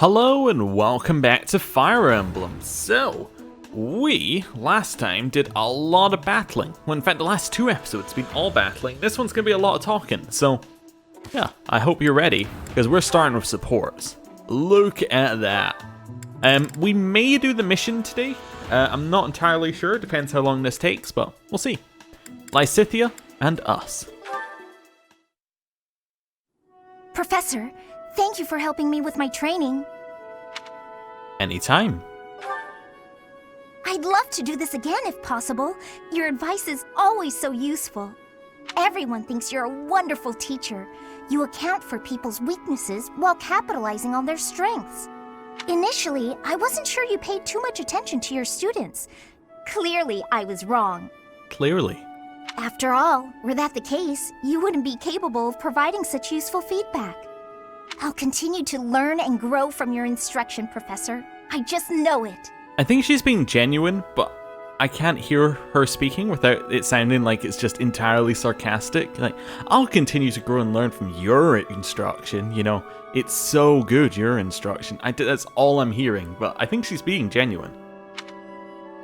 Hello and welcome back to Fire Emblem. So, we last time did a lot of battling. Well, in fact, the last two episodes have been all battling. This one's going to be a lot of talking. So, yeah, I hope you're ready, because we're starting with supports. Look at that. We may do the mission today. I'm not entirely sure. Depends how long this takes, but we'll see. Lysa Thea and us. Professor, thank you for helping me with my training. Anytime. I'd love to do this again if possible. Your advice is always so useful. Everyone thinks you're a wonderful teacher. You account for people's weaknesses while capitalizing on their strengths. Initially, I wasn't sure you paid too much attention to your students. Clearly, I was wrong. Clearly. After all, were that the case, you wouldn't be capable of providing such useful feedback. I'll continue to learn and grow from your instruction, Professor. I just know it. I think she's being genuine, but I can't hear her speaking without it sounding like it's just entirely sarcastic. Like, I'll continue to grow and learn from your instruction, you know. It's so good, your instruction. That's all I'm hearing, but I think she's being genuine.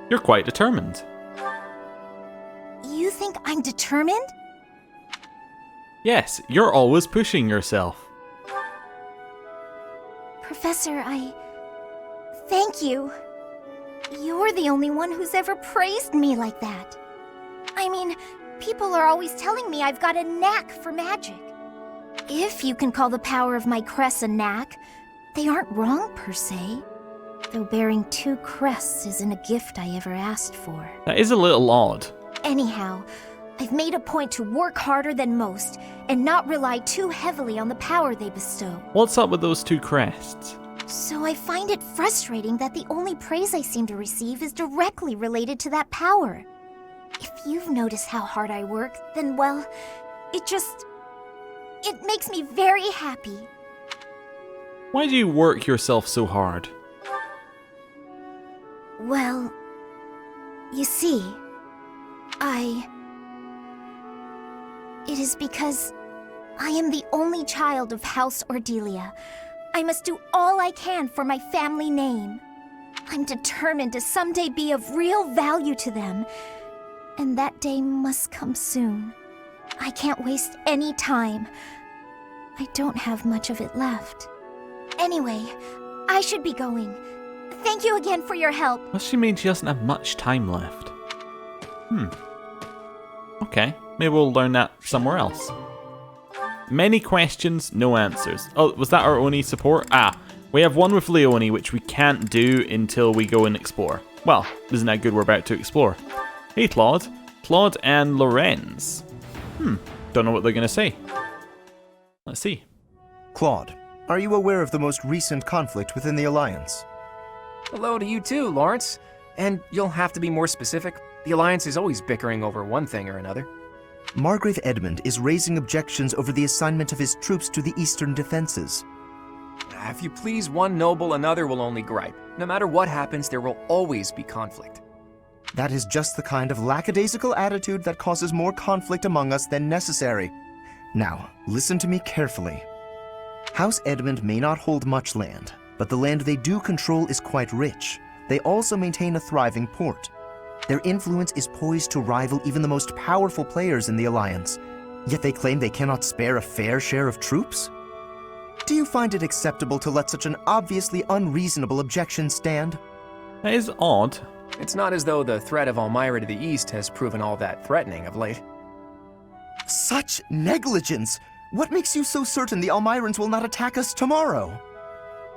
You're quite determined. You think I'm determined? Yes, you're always pushing yourself. Professor, thank you. You're the only one who's ever praised me like that. I mean, people are always telling me I've got a knack for magic. If you can call the power of my crest a knack, they aren't wrong per se. Though bearing two crests isn't a gift I ever asked for. That is a little odd. Anyhow, I've made a point to work harder than most and not rely too heavily on the power they bestow. What's up with those two crests? So I find it frustrating that the only praise I seem to receive is directly related to that power. If you've noticed how hard I work, then well, it makes me very happy. Why do you work yourself so hard? Well, you see, It is because I am the only child of House Ordelia. I must do all I can for my family name. I'm determined to someday be of real value to them, and that day must come soon. I can't waste any time. I don't have much of it left. Anyway, I should be going. Thank you again for your help. What she means she doesn't have much time left. Okay, maybe we'll learn that somewhere else. Many questions, no answers. Oh, was that our only support? We have one with Leoni, which we can't do until we go and explore. Well, isn't that good we're about to explore? Hey, Claude. Claude and Lorenz. Don't know what they're going to say. Let's see. Claude, are you aware of the most recent conflict within the Alliance? Hello to you too, Lawrence. And you'll have to be more specific. The Alliance is always bickering over one thing or another. Margrave Edmund is raising objections over the assignment of his troops to the eastern defenses. If you please one noble, another will only gripe. No matter what happens, there will always be conflict. That is just the kind of lackadaisical attitude that causes more conflict among us than necessary. Now, listen to me carefully. House Edmund may not hold much land, but the land they do control is quite rich. They also maintain a thriving port. Their influence is poised to rival even the most powerful players in the Alliance, yet they claim they cannot spare a fair share of troops? Do you find it acceptable to let such an obviously unreasonable objection stand? That is odd. It's not as though the threat of Elmira to the east has proven all that threatening of late. Such negligence! What makes you so certain the Almirans will not attack us tomorrow?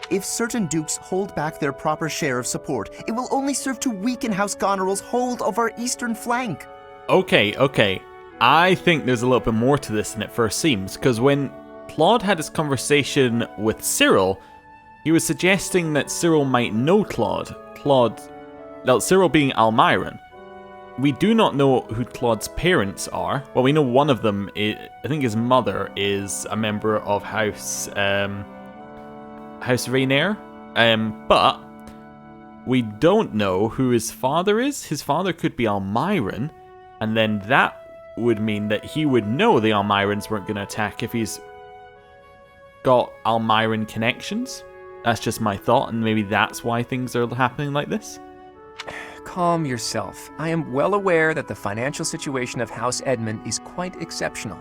If certain dukes hold back their proper share of support, it will only serve to weaken House Goneril's hold of our eastern flank. Okay. I think there's a little bit more to this than it first seems, because when Claude had his conversation with Cyril, he was suggesting that Cyril might know Claude. Cyril being Almiran. We do not know who Claude's parents are. Well, we know one of them, I think his mother is a member of House Rainier, but we don't know who his father is. His father could be Almiran, and then that would mean that he would know the Almirans weren't going to attack if he's got Almiran connections. That's just my thought, and maybe that's why things are happening like this. Calm yourself. I am well aware that the financial situation of House Edmund is quite exceptional.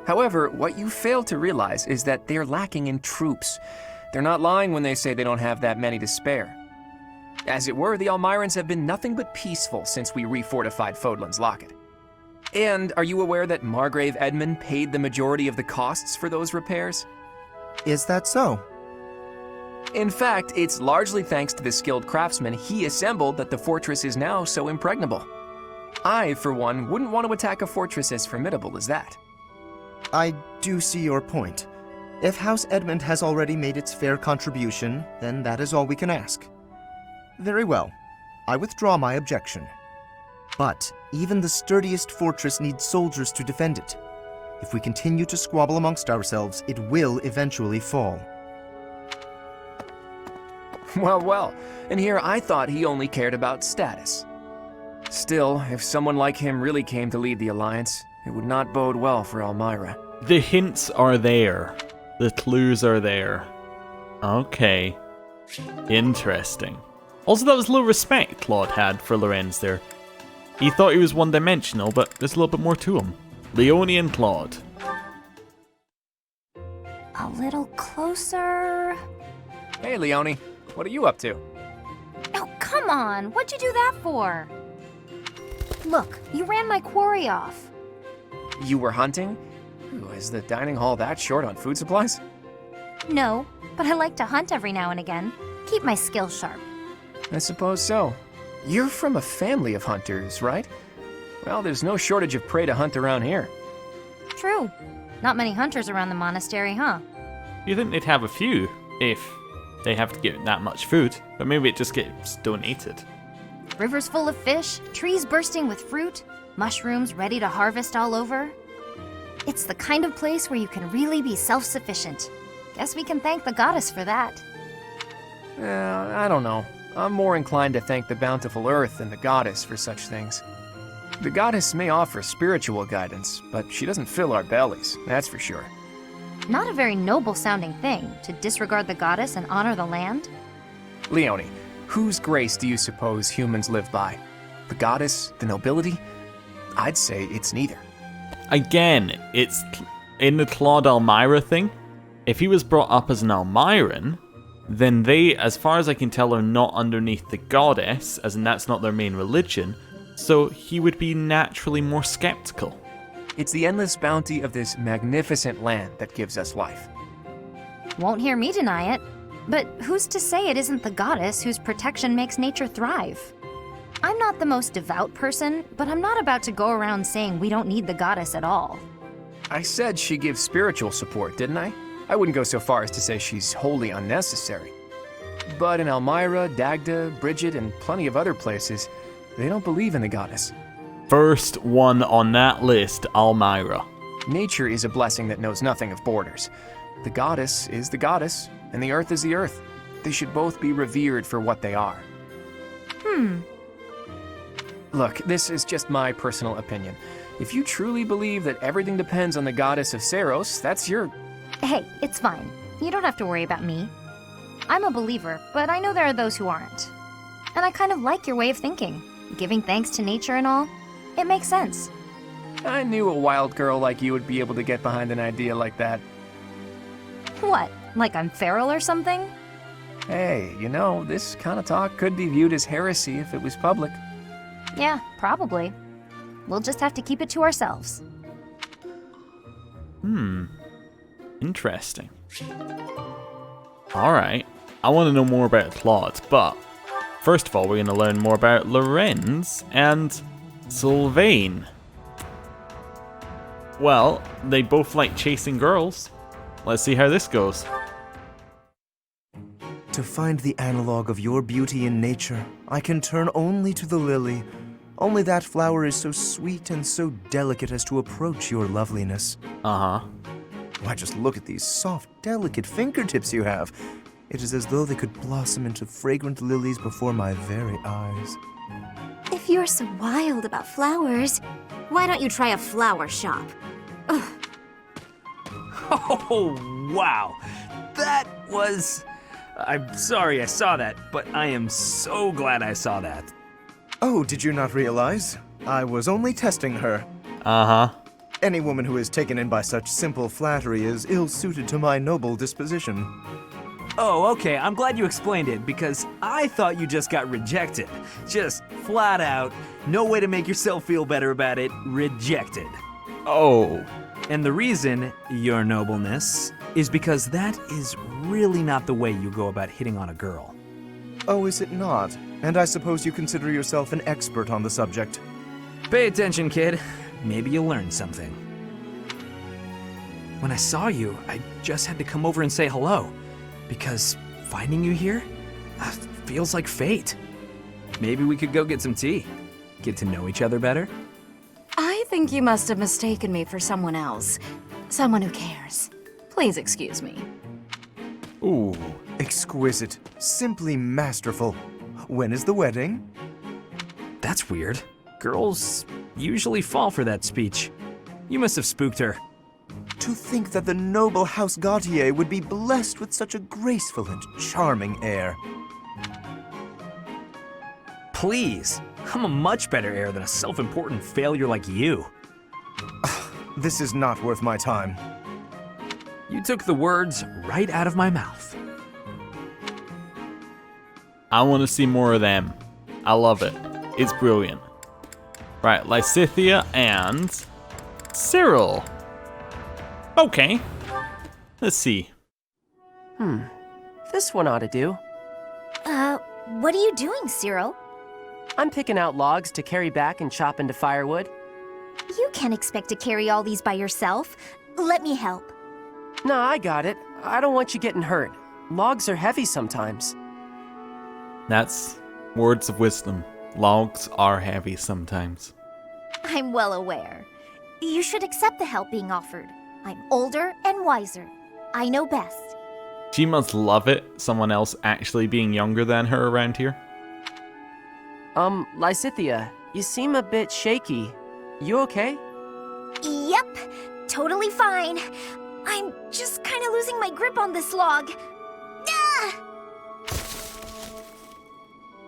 However, what you fail to realize is that they're lacking in troops. They're not lying when they say they don't have that many to spare. As it were, the Almirans have been nothing but peaceful since we refortified Fódlan's locket. And are you aware that Margrave Edmund paid the majority of the costs for those repairs? Is that so? In fact, it's largely thanks to the skilled craftsmen he assembled that the fortress is now so impregnable. I, for one, wouldn't want to attack a fortress as formidable as that. I do see your point. If House Edmund has already made its fair contribution, then that is all we can ask. Very well. I withdraw my objection. But even the sturdiest fortress needs soldiers to defend it. If we continue to squabble amongst ourselves, it will eventually fall. Well, and here I thought he only cared about status. Still, if someone like him really came to lead the Alliance, it would not bode well for Elmira. The hints are there. The clues are there. Okay. Interesting. Also, that was a little respect Claude had for Lorenz there. He thought he was one-dimensional, but there's a little bit more to him. Leoni and Claude. A little closer. Hey, Leoni. What are you up to? Oh, come on. What'd you do that for? Look, you ran my quarry off. You were hunting? Ooh, is the dining hall that short on food supplies? No, but I like to hunt every now and again. Keep my skills sharp. I suppose so. You're from a family of hunters, right? Well, there's no shortage of prey to hunt around here. True. Not many hunters around the monastery, huh? You think they'd have a few if they have to get that much food, but maybe it just gets donated. Rivers full of fish, trees bursting with fruit, mushrooms ready to harvest all over. It's the kind of place where you can really be self-sufficient. Guess we can thank the goddess for that. I don't know. I'm more inclined to thank the bountiful earth than the goddess for such things. The goddess may offer spiritual guidance, but she doesn't fill our bellies, that's for sure. Not a very noble-sounding thing, to disregard the goddess and honor the land. Leoni, whose grace do you suppose humans live by? The goddess? The nobility? I'd say it's neither. Again, it's in the Claude Elmira thing. If he was brought up as an Elmiran, then they, as far as I can tell, are not underneath the goddess, as in that's not their main religion, so he would be naturally more skeptical. It's the endless bounty of this magnificent land that gives us life. Won't hear me deny it. But who's to say it isn't the goddess whose protection makes nature thrive? I'm not the most devout person, but I'm not about to go around saying we don't need the goddess at all. I said she gives spiritual support, didn't I? I wouldn't go so far as to say she's wholly unnecessary. But in Elmira, Dagda, Bridget, and plenty of other places, they don't believe in the goddess. First one on that list, Elmira. Nature is a blessing that knows nothing of borders. The goddess is the goddess, and the earth is the earth. They should both be revered for what they are. Look, this is just my personal opinion. If you truly believe that everything depends on the goddess of Saros, that's your... Hey, it's fine. You don't have to worry about me. I'm a believer, but I know there are those who aren't. And I kind of like your way of thinking. Giving thanks to nature and all. It makes sense. I knew a wild girl like you would be able to get behind an idea like that. What, like I'm feral or something? Hey, you know, this kind of talk could be viewed as heresy if it was public. Yeah, probably. We'll just have to keep it to ourselves. Interesting. Alright, I want to know more about Claude, but first of all, we're going to learn more about Lorenz and Sylvain. Well, they both like chasing girls. Let's see how this goes. To find the analog of your beauty in nature, I can turn only to the lily. Only that flower is so sweet and so delicate as to approach your loveliness. Uh-huh. Why, just look at these soft, delicate fingertips you have. It is as though they could blossom into fragrant lilies before my very eyes. If you're so wild about flowers, why don't you try a flower shop? Oh, wow. That was I'm sorry I saw that, but I am so glad I saw that. Oh, did you not realize? I was only testing her. Uh-huh. Any woman who is taken in by such simple flattery is ill-suited to my noble disposition. Oh, okay, I'm glad you explained it, because I thought you just got rejected. Just flat out, no way to make yourself feel better about it, rejected. Oh. And the reason, your nobleness, is because that is really not the way you go about hitting on a girl. Oh, is it not? And I suppose you consider yourself an expert on the subject. Pay attention, kid. Maybe you'll learn something. When I saw you, I just had to come over and say hello, because finding you here feels like fate. Maybe we could go get some tea, get to know each other better. I think you must have mistaken me for someone else. Someone who cares. Please excuse me. Ooh. Exquisite. Simply masterful. When is the wedding? That's weird. Girls usually fall for that speech. You must have spooked her. To think that the noble House Gautier would be blessed with such a graceful and charming heir. Please, I'm a much better heir than a self-important failure like you. This is not worth my time. You took the words right out of my mouth. I want to see more of them. I love it. It's brilliant. Right, Lysa Thea and Cyril. Okay. Let's see. This one ought to do. What are you doing, Cyril? I'm picking out logs to carry back and chop into firewood. You can't expect to carry all these by yourself. Let me help. No, I got it. I don't want you getting hurt. Logs are heavy sometimes. That's words of wisdom. Logs are heavy sometimes. I'm well aware. You should accept the help being offered. I'm older and wiser. I know best. She must love it, someone else actually being younger than her around here. Lysa Thea, you seem a bit shaky. You okay? Yep, totally fine. I'm just kind of losing my grip on this log. Ah!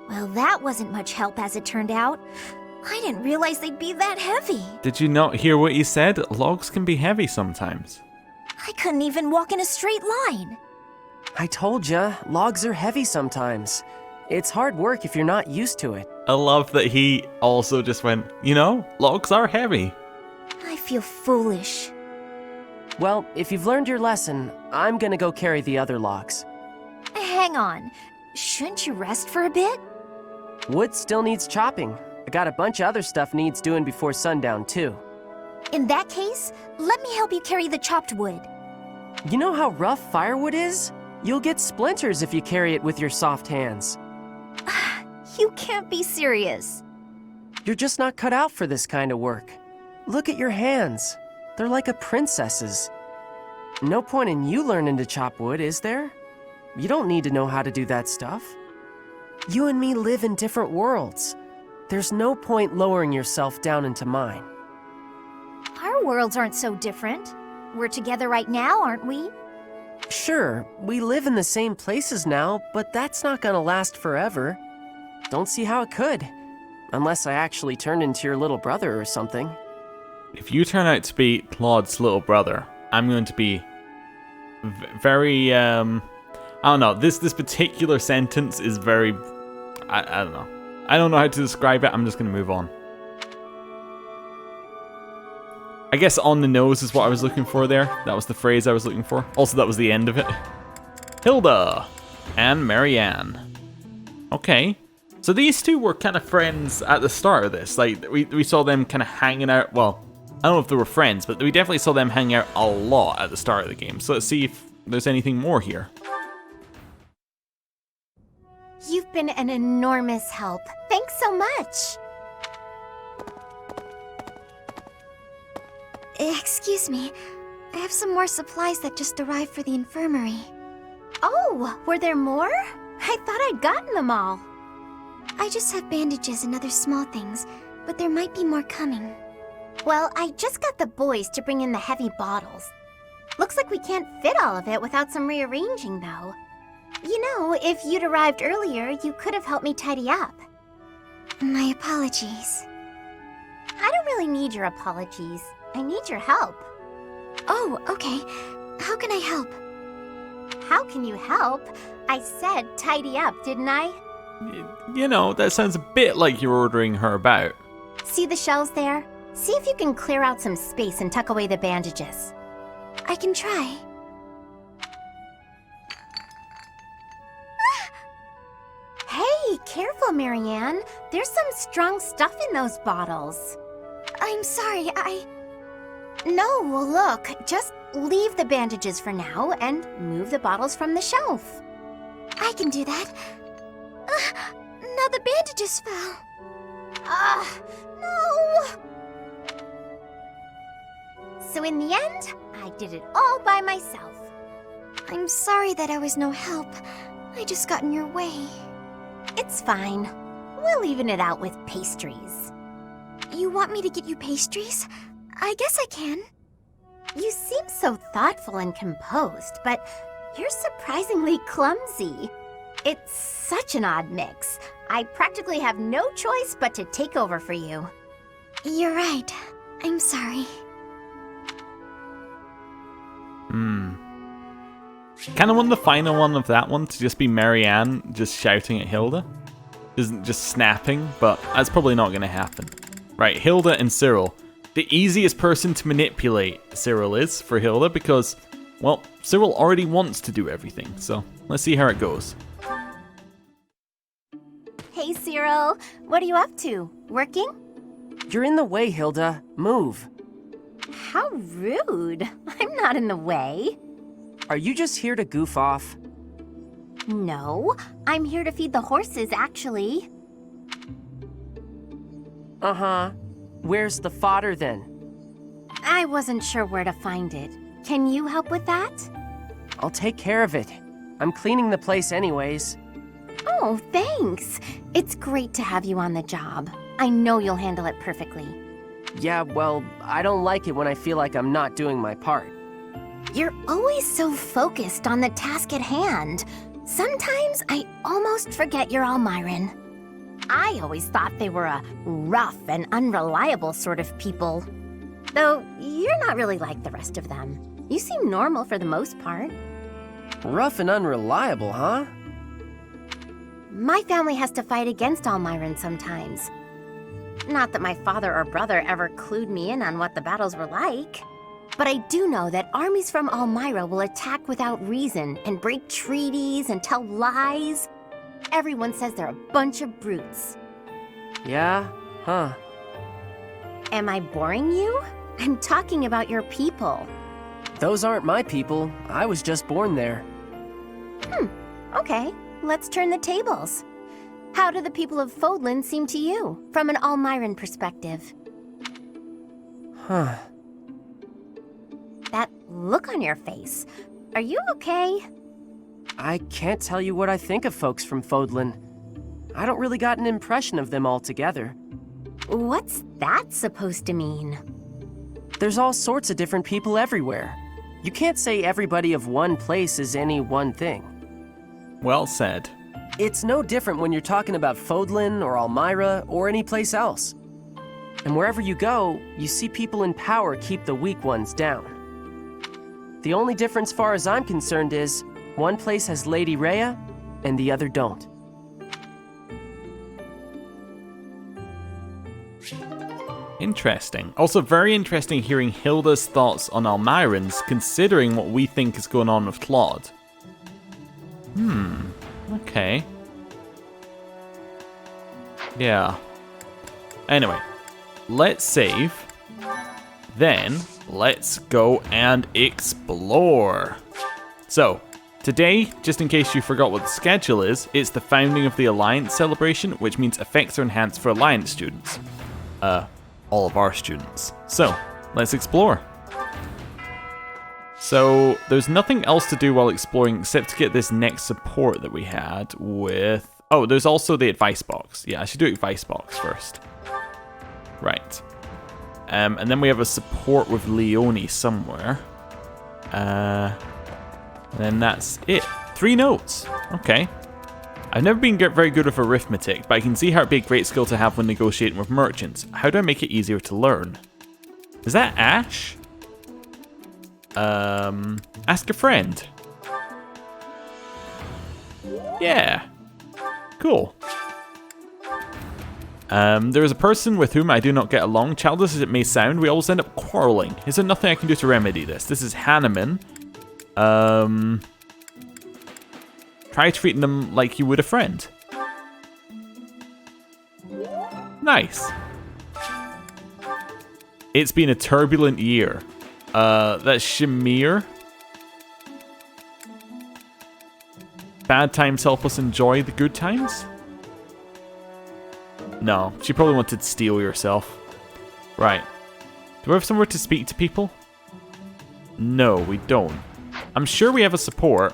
Well, that wasn't much help as it turned out. I didn't realize they'd be that heavy. Did you not hear what he said? Logs can be heavy sometimes. I couldn't even walk in a straight line. I told ya, logs are heavy sometimes. It's hard work if you're not used to it. I love that he also just went, you know, logs are heavy. I feel foolish. Well, if you've learned your lesson, I'm gonna go carry the other logs. Hang on. Shouldn't you rest for a bit? Wood still needs chopping. I got a bunch of other stuff needs doing before sundown, too. In that case, let me help you carry the chopped wood. You know how rough firewood is? You'll get splinters if you carry it with your soft hands. You can't be serious. You're just not cut out for this kind of work. Look at your hands. They're like a princess's. No point in you learning to chop wood, is there? You don't need to know how to do that stuff. You and me live in different worlds. There's no point lowering yourself down into mine. Our worlds aren't so different. We're together right now, aren't we? Sure, we live in the same places now, but that's not gonna last forever. Don't see how it could. Unless I actually turned into your little brother or something. If you turn out to be Claude's little brother, I'm going to be very, I don't know, this particular sentence is very, I don't know. I don't know how to describe it, I'm just going to move on. I guess on the nose is what I was looking for there. That was the phrase I was looking for. Also, that was the end of it. Hilda and Marianne. Okay. So these two were kind of friends at the start of this. Like, we saw them kind of hanging out. Well, I don't know if they were friends, but we definitely saw them hang out a lot at the start of the game. So let's see if there's anything more here. You've been an enormous help. Thanks so much. Excuse me. I have some more supplies that just arrived for the infirmary. Oh, were there more? I thought I'd gotten them all. I just have bandages and other small things, but there might be more coming. Well, I just got the boys to bring in the heavy bottles. Looks like we can't fit all of it without some rearranging, though. You know, if you'd arrived earlier, you could have helped me tidy up. My apologies. I don't really need your apologies. I need your help. Oh, okay. How can I help? How can you help? I said tidy up, didn't I? You know, that sounds a bit like you're ordering her about. See the shelves there? See if you can clear out some space and tuck away the bandages. I can try. Hey, careful, Marianne. There's some strong stuff in those bottles. I'm sorry, No, look, just leave the bandages for now and move the bottles from the shelf. I can do that. Now the bandages fell. No! So in the end, I did it all by myself. I'm sorry that I was no help. I just got in your way. It's fine. We'll even it out with pastries. You want me to get you pastries? I guess I can. You seem so thoughtful and composed, but you're surprisingly clumsy. It's such an odd mix. I practically have no choice but to take over for you. You're right. I'm sorry. Kind of want the final one of that one to just be Marianne just shouting at Hilda. Just snapping, but that's probably not going to happen. Right, Hilda and Cyril. The easiest person to manipulate Cyril is for Hilda because, well, Cyril already wants to do everything. So let's see how it goes. Hey, Cyril. What are you up to? Working? You're in the way, Hilda. Move. How rude. I'm not in the way. Are you just here to goof off? No, I'm here to feed the horses, actually. Uh-huh. Where's the fodder then? I wasn't sure where to find it. Can you help with that? I'll take care of it. I'm cleaning the place anyways. Oh, thanks. It's great to have you on the job. I know you'll handle it perfectly. Yeah, well, I don't like it when I feel like I'm not doing my part. You're always so focused on the task at hand. Sometimes I almost forget you're Almiran. I always thought they were a rough and unreliable sort of people. Though you're not really like the rest of them. You seem normal for the most part. Rough and unreliable, huh? My family has to fight against Almiran sometimes. Not that my father or brother ever clued me in on what the battles were like. But I do know that armies from Almyra will attack without reason and break treaties and tell lies. Everyone says they're a bunch of brutes. Yeah? Huh. Am I boring you? I'm talking about your people. Those aren't my people. I was just born there. Okay, let's turn the tables. How do the people of Fódlan seem to you, from an Almiran perspective? Huh. That look on your face. Are you okay? I can't tell you what I think of folks from Fódlan. I don't really got an impression of them altogether. What's that supposed to mean? There's all sorts of different people everywhere. You can't say everybody of one place is any one thing. Well said. It's no different when you're talking about Fódlan or Almyra or any place else. And wherever you go, you see people in power keep the weak ones down. The only difference far as I'm concerned is, one place has Lady Rhea, and the other don't. Interesting. Also very interesting hearing Hilda's thoughts on Almirans, considering what we think is going on with Claude. Okay. Yeah. Anyway, let's save. Then, let's go and explore. So, today, just in case you forgot what the schedule is, it's the founding of the Alliance celebration, which means effects are enhanced for Alliance students. All of our students. So, let's explore. So, there's nothing else to do while exploring except to get this next support that we had with... Oh, there's also the advice box. Yeah, I should do advice box first. Right. And then we have a support with Leoni somewhere. Then that's it. 3 notes. Okay. I've never been very good with arithmetic, but I can see how it'd be a great skill to have when negotiating with merchants. How do I make it easier to learn? Is that Ash? Ask a friend. Yeah. Cool. There is a person with whom I do not get along. Childish as it may sound, we always end up quarreling. Is there nothing I can do to remedy this? This is Hanuman. Try treating them like you would a friend. Nice. It's been a turbulent year. That's Shamir. Bad times help us enjoy the good times? No, she probably wanted to steal yourself. Right. Do we have somewhere to speak to people? No, we don't. I'm sure we have a support.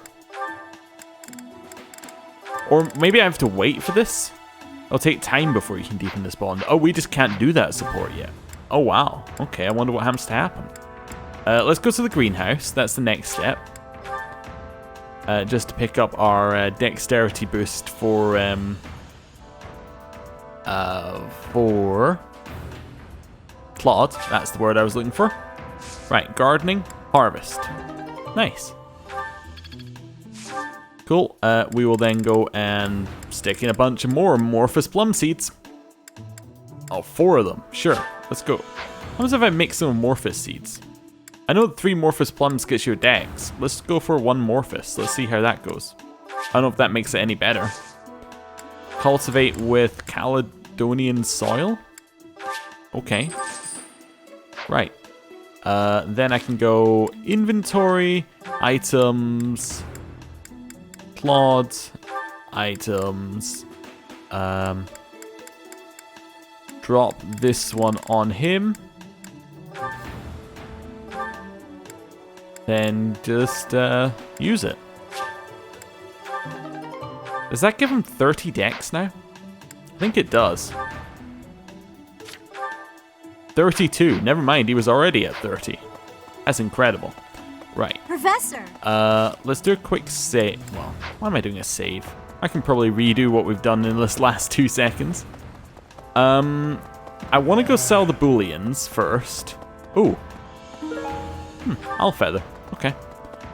Or maybe I have to wait for this? It'll take time before you can deepen this bond. Oh, we just can't do that support yet. Oh, wow. Okay, I wonder what has to happen. Let's go to the greenhouse. That's the next step. Just to pick up our dexterity boost for Claude. That's the word I was looking for. Right, gardening, harvest. Nice. Cool. We will then go and stick in a bunch of more amorphous plum seeds. Oh, 4 of them. Sure. Let's go. How much if I mix some amorphous seeds? I know 3 morphous plums gets you a dex. Let's go for 1 morphous. Let's see how that goes. I don't know if that makes it any better. Cultivate with Caledonian soil? Okay. Right. Then I can go inventory, items, Claude, items, drop this one on him. Then just use it. Does that give him 30 dex now? I think it does. 32. Never mind, he was already at 30. That's incredible. Right. Professor! Let's do a quick save. Well, why am I doing a save? I can probably redo what we've done in this last 2 seconds. I want to go sell the bullions first. Ooh. I'll feather. Okay.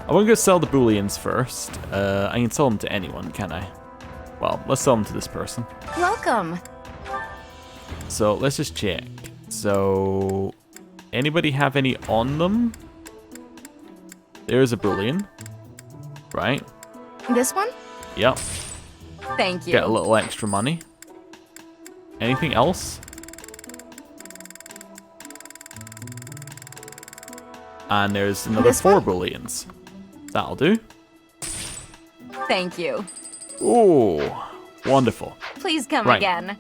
I want to go sell the bullions first. I can sell them to anyone, can I? Well, let's sell them to this person. Welcome. So let's just check. So, anybody have any on them? There's a bullion. Right. This one? Yep. Thank you. Get a little extra money. Anything else? And there's another This 4 one? bullions. That'll do. Thank you. Oh, wonderful. Please come Right. again.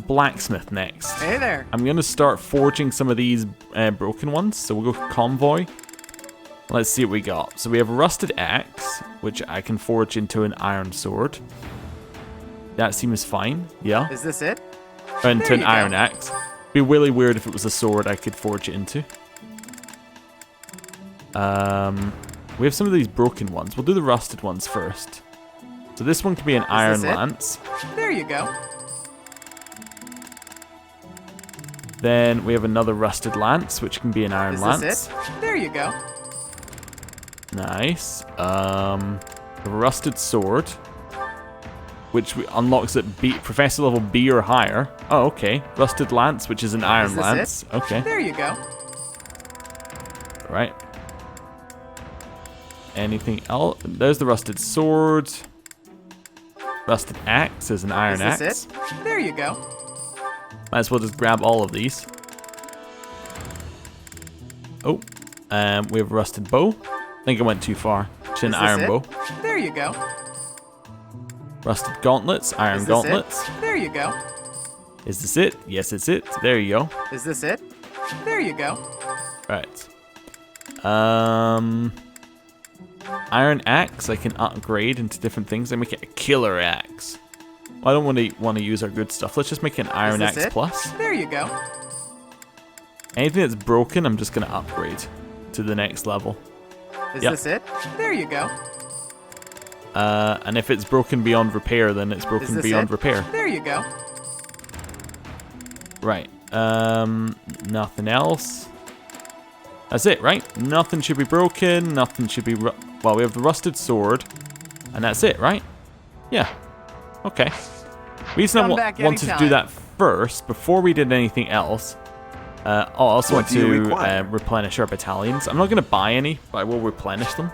Blacksmith next. Hey there. I'm going to start forging some of these broken ones. So we'll go convoy. Let's see what we got. So we have a rusted axe, which I can forge into an iron sword. That seems fine. Yeah. Is this it? Into There an you iron go. axe. Be really weird if it was a sword I could forge it into. We have some of these broken ones. We'll do the rusted ones first. So this one could be an iron this it? lance. There you go. Then we have another rusted lance, which can be an iron Is lance. this it? There you go. Nice. A rusted sword, which unlocks at professor level B or higher. Oh, okay. Rusted lance, which is an iron Is this lance. it? Okay. There you go. Right. Anything else? There's the rusted sword. Rusted axe is an iron Is axe. this it? There you go. Might as well just grab all of these. Oh, we have a rusted bow. I think I went too far. It's an Is this iron it? bow. There you go. Rusted gauntlets, iron Is this gauntlets. it? There you go. Is this it? Yes, it's it. There you go. Is this it? There you go. Right. Iron axe I can upgrade into different things. I make it a killer axe. Well, I don't want to use our good stuff. Let's just make it an iron Is axe this it? plus. There you go. Anything that's broken, I'm just gonna upgrade to the next level. Is Yep. this it? There you go. And if it's broken beyond repair, then it's broken beyond repair. There you go. Right. Nothing else. That's it, right? Nothing should be broken. Nothing should be... Well, we have the rusted sword. And that's it, right? Yeah. Okay. Reason I wanted to do that first, before we did anything else... I also want to replenish our battalions. I'm not going to buy any, but I will replenish them.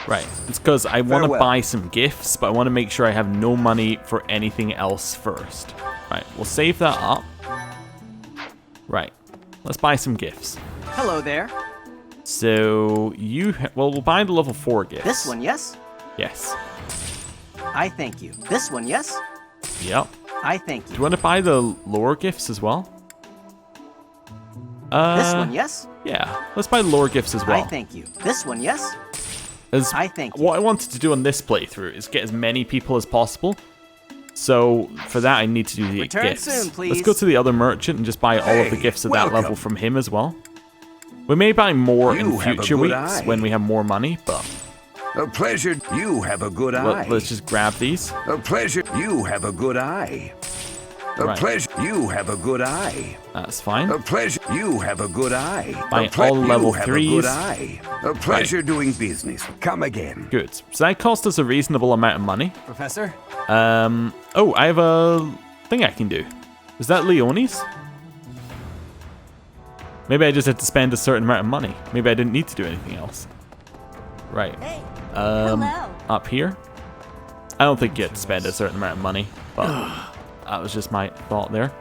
Right. It's because I want to buy some gifts, but I want to make sure I have no money for anything else first. Right. We'll save that up. Right. Let's buy some gifts. Hello there. So, we'll buy the level 4 gifts. This one, yes? Yes. I thank you. This one, yes? Yep. I thank Do you. you want to buy the lower gifts as well? This one, yes? Yeah. Let's buy the lower gifts as well. I thank you. This one, yes? I thank you. What I wanted to do on this playthrough is get as many people as possible. So, for that, I need to do the Return gifts. soon, please. Let's go to the other merchant and just buy all of the gifts at that level from him as well. We may buy more in future weeks when we have more money, but... A pleasure. You have a good eye. Let's just grab these. A pleasure. You have a good eye. A pleasure. You have a good eye. That's fine. A pleasure. You have a good eye. Buy all level 3s. A pleasure doing business. Come again. Good. So that cost us a reasonable amount of money. Professor? Oh, I have a thing I can do. Is that Leoni's? Maybe I just had to spend a certain amount of money. Maybe I didn't need to do anything else. Right. Hey. Hello. Up here? I don't think you had to spend a certain amount of money, but that was just my thought there.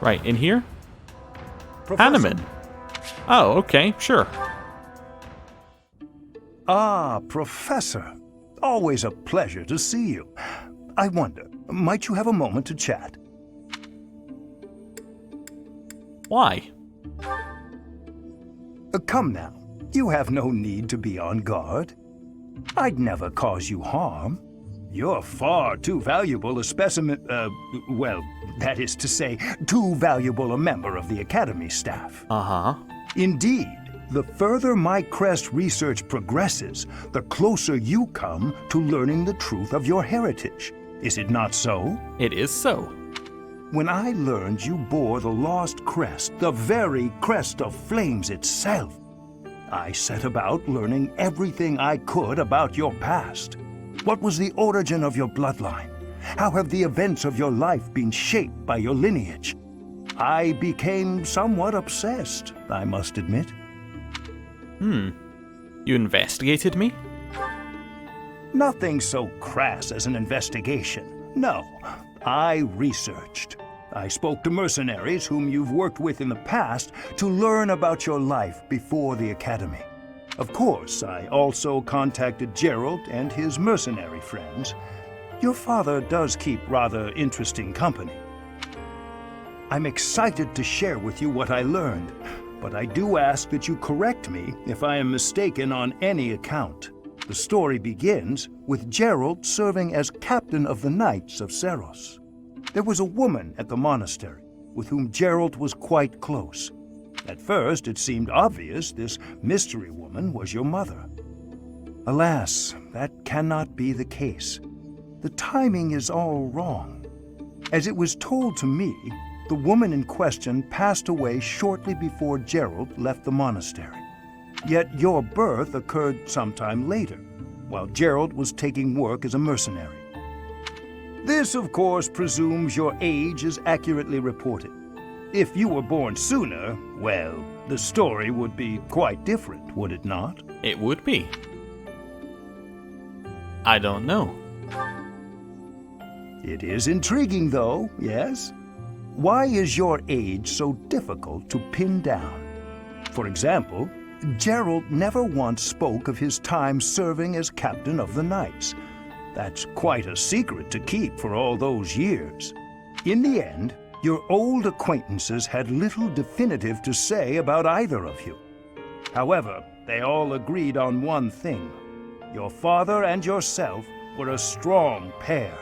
Right, in here? Hanuman. Oh, okay, sure. Ah, Professor. Always a pleasure to see you. I wonder, might you have a moment to chat? Why? Come now. You have no need to be on guard. I'd never cause you harm. You're far too valuable a specimen, well, that is to say, too valuable a member of the Academy staff. Uh-huh. Indeed, the further my crest research progresses, the closer you come to learning the truth of your heritage. Is it not so? It is so. When I learned you bore the lost crest, the very crest of flames itself, I set about learning everything I could about your past. What was the origin of your bloodline? How have the events of your life been shaped by your lineage? I became somewhat obsessed, I must admit. You investigated me? Nothing so crass as an investigation. No, I researched. I spoke to mercenaries whom you've worked with in the past to learn about your life before the Academy. Of course, I also contacted Gerald and his mercenary friends. Your father does keep rather interesting company. I'm excited to share with you what I learned, but I do ask that you correct me if I am mistaken on any account. The story begins with Gerald serving as captain of the Knights of Ceros. There was a woman at the monastery with whom Gerald was quite close. At first, it seemed obvious this mystery woman was your mother. Alas, that cannot be the case. The timing is all wrong. As it was told to me, the woman in question passed away shortly before Gerald left the monastery. Yet your birth occurred sometime later, while Gerald was taking work as a mercenary. This, of course, presumes your age is accurately reported. If you were born sooner, well, the story would be quite different, would it not? It would be. I don't know. It is intriguing, though, yes? Why is your age so difficult to pin down? For example, Gerald never once spoke of his time serving as captain of the Knights. That's quite a secret to keep for all those years. In the end, your old acquaintances had little definitive to say about either of you. However, they all agreed on one thing. Your father and yourself were a strong pair,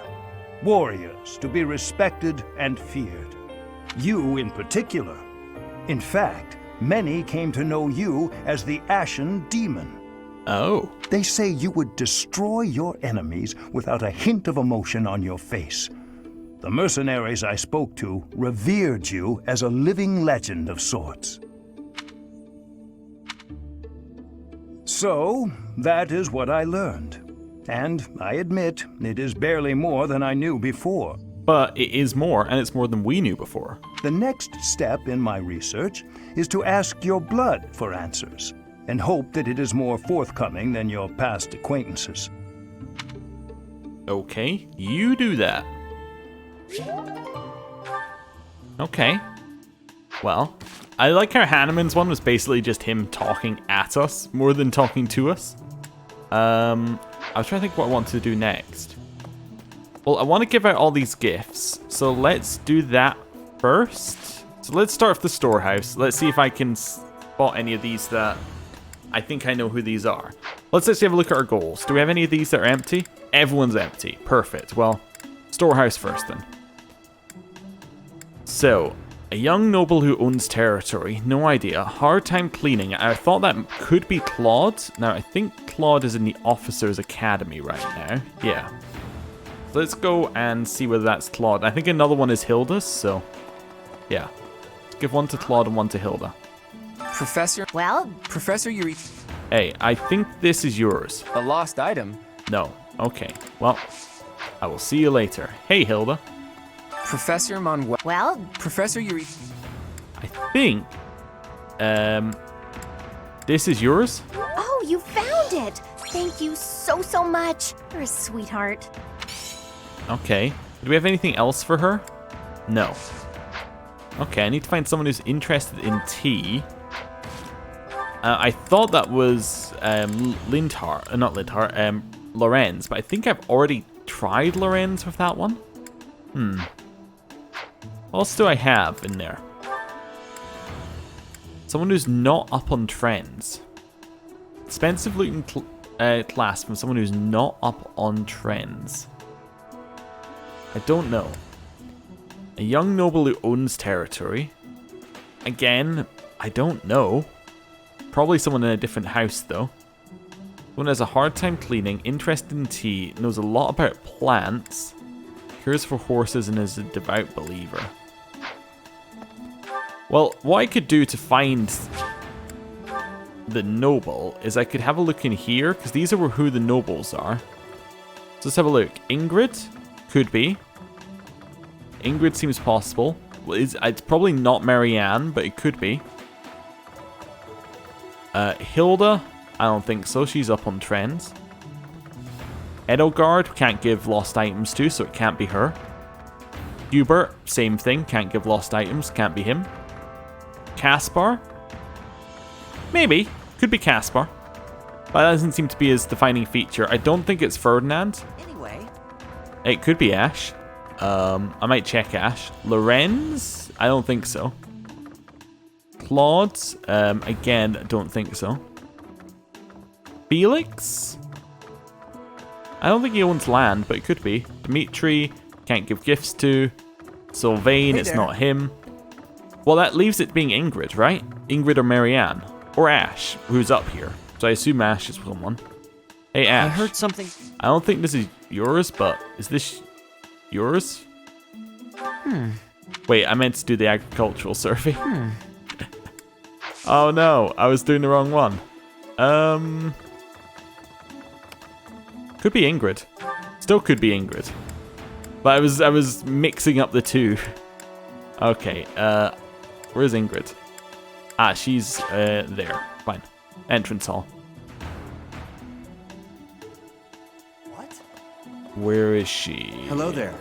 warriors to be respected and feared. You in particular. In fact, many came to know you as the Ashen Demon. Oh. They say you would destroy your enemies without a hint of emotion on your face. The mercenaries I spoke to revered you as a living legend of sorts. So, that is what I learned. And I admit, it is barely more than I knew before. But it is more, and it's more than we knew before. The next step in my research is to ask your blood for answers, and hope that it is more forthcoming than your past acquaintances. Okay, you do that. Okay. Well, I like how Hanuman's one was basically just him talking at us more than talking to us. I was trying to think what I want to do next. Well, I want to give out all these gifts, so let's do that first. So let's start with the storehouse. Let's see if I can spot any of these that I think I know who these are. Let's actually have a look at our goals. Do we have any of these that are empty? Everyone's empty. Perfect. Well, storehouse first then. So, a young noble who owns territory. No idea. Hard time cleaning. I thought that could be Claude. Now, I think Claude is in the Officers Academy right now. Yeah. Let's go and see whether that's Claude. I think another one is Hilda's, so yeah. Give one to Claude and one to Hilda. Professor? Well? Professor Yuri... Hey, I think this is yours. A lost item? No. Okay. Well, I will see you later. Hey, Hilda. Professor Manuel... Well? Professor Yuri... I think... this is yours? Oh, you found it! Thank you so much. You're a sweetheart. Okay. Do we have anything else for her? No. Okay, I need to find someone who's interested in tea. I thought that was Lorenz, but I think I've already tried Lorenz with that one. What else do I have in there? Someone who's not up on trends. Expensive looting class from someone who's not up on trends. I don't know. A young noble who owns territory. Again, I don't know. Probably someone in a different house though. Someone has a hard time cleaning, interested in tea, knows a lot about plants, cares for horses, and is a devout believer. Well, what I could do to find the noble is I could have a look in here, because these are who the nobles are. So let's have a look. Ingrid? Could be. Ingrid seems possible. Well, it's probably not Marianne, but it could be. Hilda? I don't think so. She's up on trends. Edelgard, can't give lost items to, so it can't be her. Hubert, same thing. Can't give lost items, can't be him. Caspar? Maybe. Could be Caspar. But that doesn't seem to be his defining feature. I don't think it's Ferdinand. Anyway. It could be Ash. I might check Ash. Lorenz? I don't think so. Claude? Again, I don't think so. Felix? I don't think he owns land, but it could be. Dimitri? Can't give gifts to. Sylvain? It's not him. Well, that leaves it being Ingrid, right? Ingrid or Marianne. Or Ash, who's up here. So I assume Ash is someone. Hey, Ash. I heard something. I don't think this is yours, but is this yours? Wait, I meant to do the agricultural survey. Oh no, I was doing the wrong one. Could be Ingrid. Still could be Ingrid. But I was mixing up the two. Okay, where's Ingrid? Ah, she's there. Fine. Entrance hall. What? Where is she? Hello there.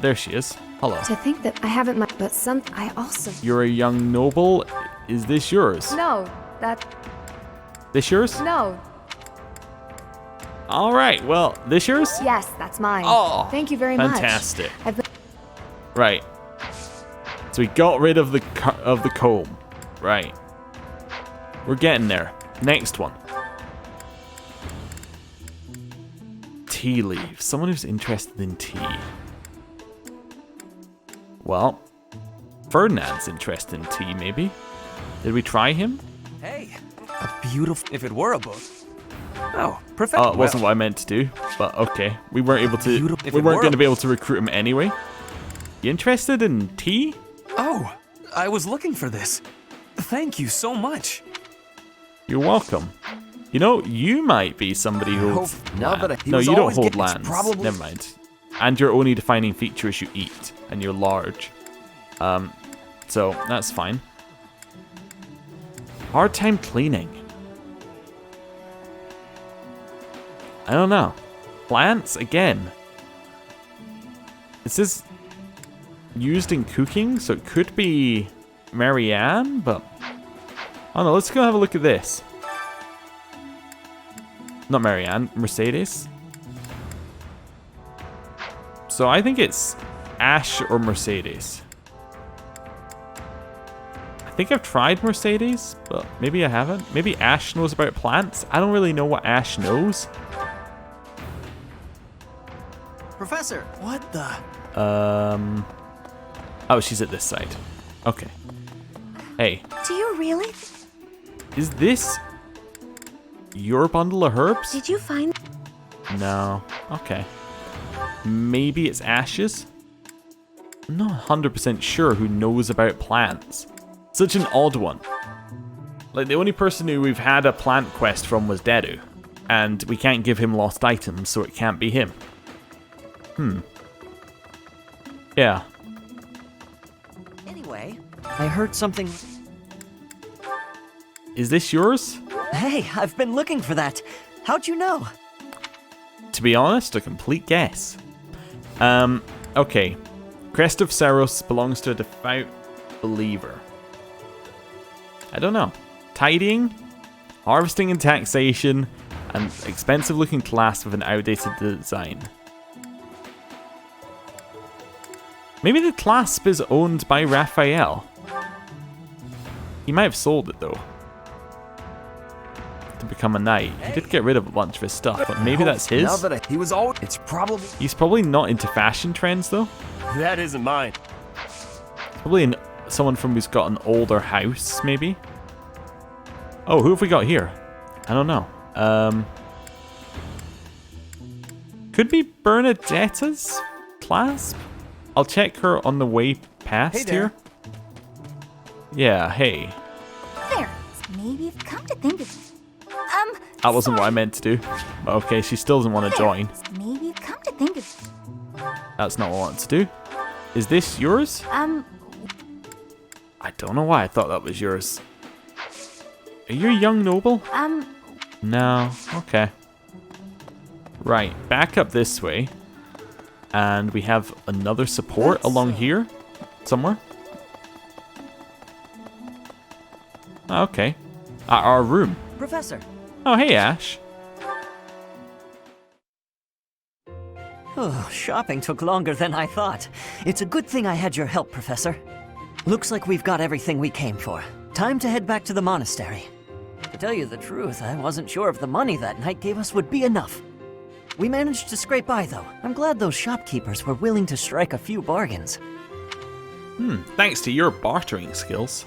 There she is. Hello. To think that I haven't met, but I also... You're a young noble. Is this yours? No, that... This yours? No. All right, well, this yours? Yes, that's mine. Oh, thank you very much. Fantastic. Right. So we got rid of the comb. Right. We're getting there. Next one. Tea leaves. Someone who's interested in tea. Well, Ferdinand's interested in tea, maybe. Did we try him? Hey, a beautiful... If it were a book. Oh, Professor. Oh, it wasn't what I meant to do, but okay. We weren't able to. Beautiful. We weren't going to be able to recruit him anyway. You interested in tea? Oh, I was looking for this. Thank you so much. You're welcome. You know, you might be somebody who holds land. No, you don't hold lands. Never mind. And your only defining feature is you eat, and you're large. So that's fine. Hard time cleaning. I don't know. Plants again. This is used in cooking, so it could be Marianne, but I don't know. Let's go have a look at this. Not Marianne, Mercedes. So I think it's Ash or Mercedes. I think I've tried Mercedes, but maybe I haven't. Maybe Ash knows about plants. I don't really know what Ash knows. Professor, what the? Oh, she's at this side. Okay. Hey. Do you really? Is this your bundle of herbs? Did you find? No. Okay. Maybe it's Ash's? I'm not 100% sure who knows about plants. Such an odd one. Like, the only person who we've had a plant quest from was Deru. And we can't give him lost items, so it can't be him. Yeah. Anyway, I heard something. Is this yours? Hey, I've been looking for that. How'd you know? To be honest, a complete guess. Okay. Crest of Saros belongs to a devout believer. I don't know. Tidying, harvesting and taxation, an expensive looking class with an outdated design. Maybe the clasp is owned by Raphael. He might have sold it though. To become a knight. He did get rid of a bunch of his stuff, but maybe that's his? He's probably not into fashion trends though. That isn't mine. Probably someone from who's got an older house, maybe? Oh, who have we got here? I don't know. Could be Bernadetta's clasp? I'll check her on the way past here. Yeah, hey. There. Maybe I've come to think of it. That wasn't what I meant to do. But okay, she still doesn't want to join. Maybe I've come to think of it. That's not what I want to do. Is this yours? I don't know why I thought that was yours. Are you a young noble? No. Okay. Right, back up this way. And we have another support along here. Somewhere. Okay. At our room. Professor. Oh, hey, Ash. Oh, shopping took longer than I thought. It's a good thing I had your help, Professor. Looks like we've got everything we came for. Time to head back to the monastery. To tell you the truth, I wasn't sure if the money that night gave us would be enough. We managed to scrape by, though. I'm glad those shopkeepers were willing to strike a few bargains. Thanks to your bartering skills.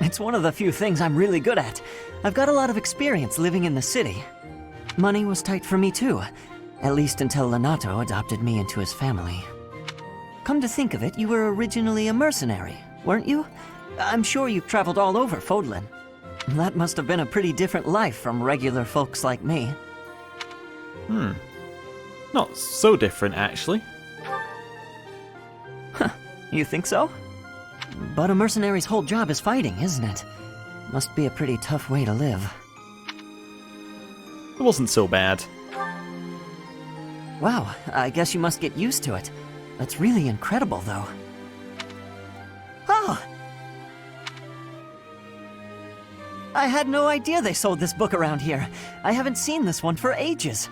It's one of the few things I'm really good at. I've got a lot of experience living in the city. Money was tight for me, too. At least until Lenato adopted me into his family. Come to think of it, you were originally a mercenary, weren't you? I'm sure you traveled all over Fódlan. That must have been a pretty different life from regular folks like me. Not so different, actually. You think so? But a mercenary's whole job is fighting, isn't it? Must be a pretty tough way to live. It wasn't so bad. Wow, I guess you must get used to it. That's really incredible, though. Oh! I had no idea they sold this book around here. I haven't seen this one for ages.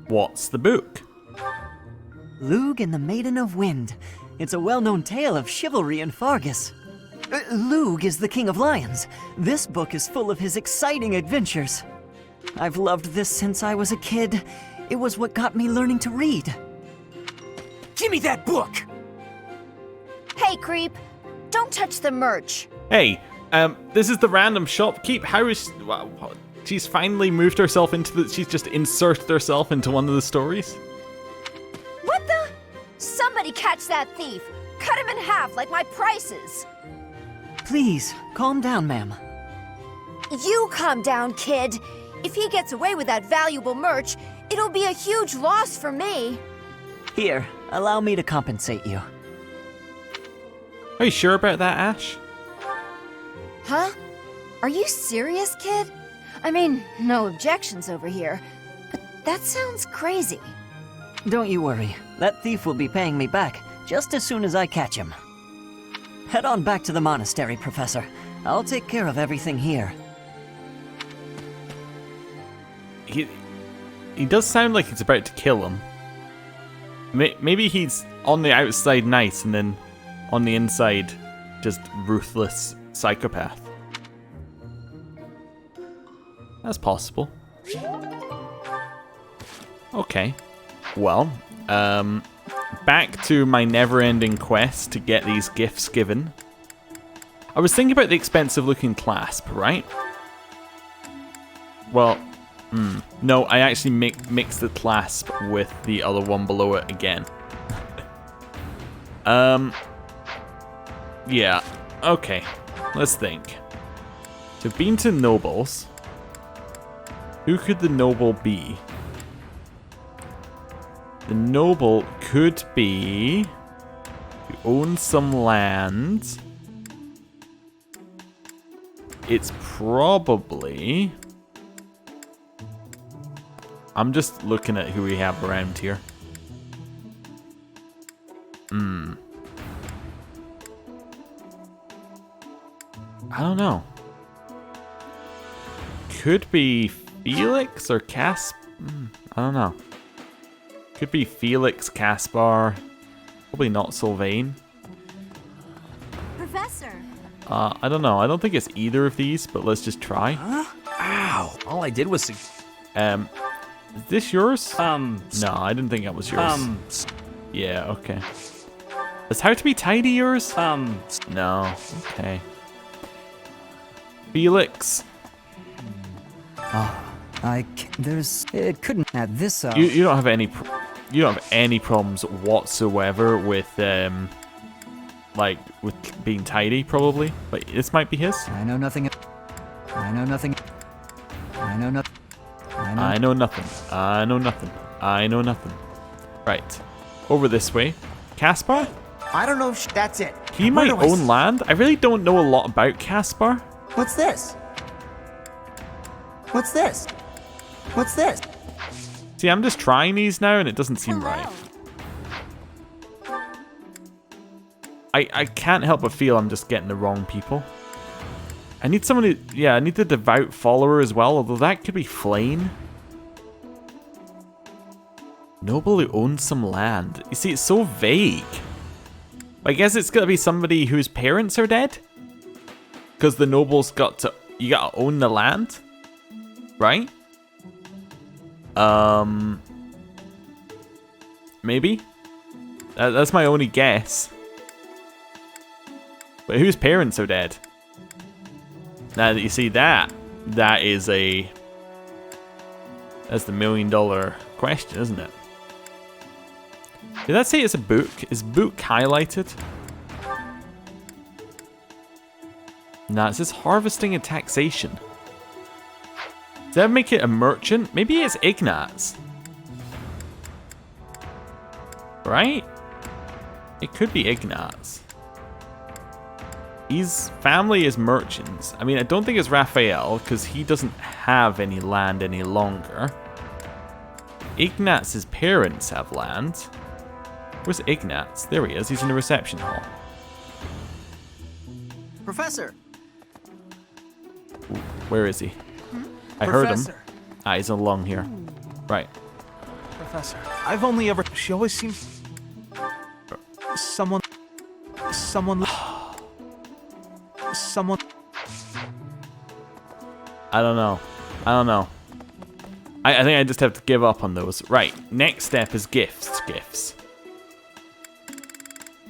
What's the book? Lug and the Maiden of Wind. It's a well-known tale of chivalry in Fargus. Lug is the King of Lions. This book is full of his exciting adventures. I've loved this since I was a kid. It was what got me learning to read. Give me that book! Hey, creep. Don't touch the merch. Hey, This is the random shopkeep. How is wow, she's finally moved herself into the... She's just inserted herself into one of the stories. What the? Somebody catch that thief! Cut him in half like my prices! Please, calm down, ma'am. You calm down, kid. If he gets away with that valuable merch, it'll be a huge loss for me. Here, allow me to compensate you. Are you sure about that, Ash? Huh? Are you serious, kid? I mean, no objections over here, but that sounds crazy. Don't you worry. That thief will be paying me back just as soon as I catch him. Head on back to the monastery, Professor. I'll take care of everything here. He does sound like he's about to kill him. Maybe he's on the outside nice and then on the inside just ruthless psychopath. That's possible. Okay. Well, back to my never-ending quest to get these gifts given. I was thinking about the expensive-looking clasp, right? Well, no, I actually mixed the clasp with the other one below it again. Yeah, okay, let's think. So I've been to nobles. Who could the noble be? The noble could be who owns some land. It's probably... I'm just looking at who we have around here. I don't know. Could be Felix or Casp. I don't know. Could be Felix, Caspar. Probably not Sylvain. Professor. I don't know. I don't think it's either of these, but let's just try. Huh? Ow! All I did was... Is this yours? No, I didn't think that was yours. Yeah, okay. Is How to Be Tidy yours? No. Okay. Felix. It couldn't add this up. You don't have any problems whatsoever with like with being tidy, probably. But this might be his. I know nothing. I know nothing. I know nothing. I know nothing. I know nothing. I know nothing. Right. Over this way. Caspar? I don't know if that's it. He might own land. I really don't know a lot about Caspar. What's this? What's this? What's this? See, I'm just trying these now and it doesn't seem right. I can't help but feel I'm just getting the wrong people. I need someone who... Yeah, I need the devout follower as well, although that could be Flane. Noble who owns some land. You see, it's so vague. I guess it's got to be somebody whose parents are dead? Because the noble's got to... You got to own the land? Right? Maybe? That's my only guess. But whose parents are dead? Now that you see that, that's the $1 million question, isn't it? Did that say it's a book? Is book highlighted? Nah, it says harvesting and taxation. Does that make it a merchant? Maybe it's Ignatz. Right? It could be Ignatz. His family is merchants. I mean, I don't think it's Raphael, because he doesn't have any land any longer. Ignatz's parents have land. Where's Ignatz? There he is. He's in the reception hall. Professor! Where is he? I heard him. Ah, he's along here. Right. Professor, I've only ever... She always seems... Someone... I don't know. I think I just have to give up on those. Right. Next step is gifts.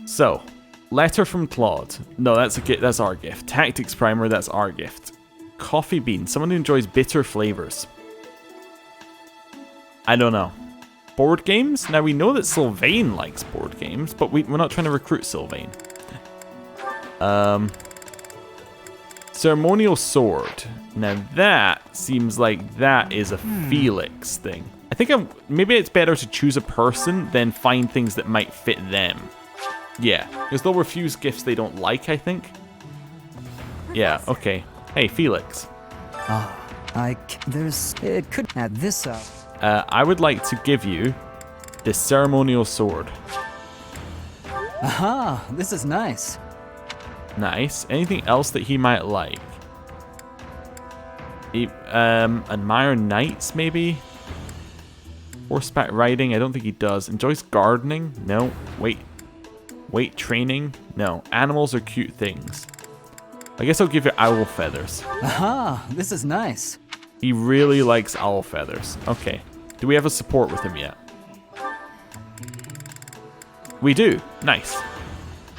So, Letter from Claude. No, that's our gift. Tactics primer, that's our gift. Coffee bean. Someone who enjoys bitter flavors. I don't know. Board games? Now we know that Sylvain likes board games, but we're not trying to recruit Sylvain. Ceremonial sword. Now that seems like that is a Felix thing. I think maybe it's better to choose a person than find things that might fit them. Yeah, because they'll refuse gifts they don't like, I think. Yeah, okay. Hey, Felix. It could add this up. I would like to give you the ceremonial sword. Aha, this is nice. Nice. Anything else that he might like? Admire knights, maybe? Horseback riding? I don't think he does. Enjoys gardening? No. Weight training? No. Animals are cute things. I guess I'll give you owl feathers. Aha, this is nice. He really likes owl feathers. Okay. Do we have a support with him yet? We do. Nice.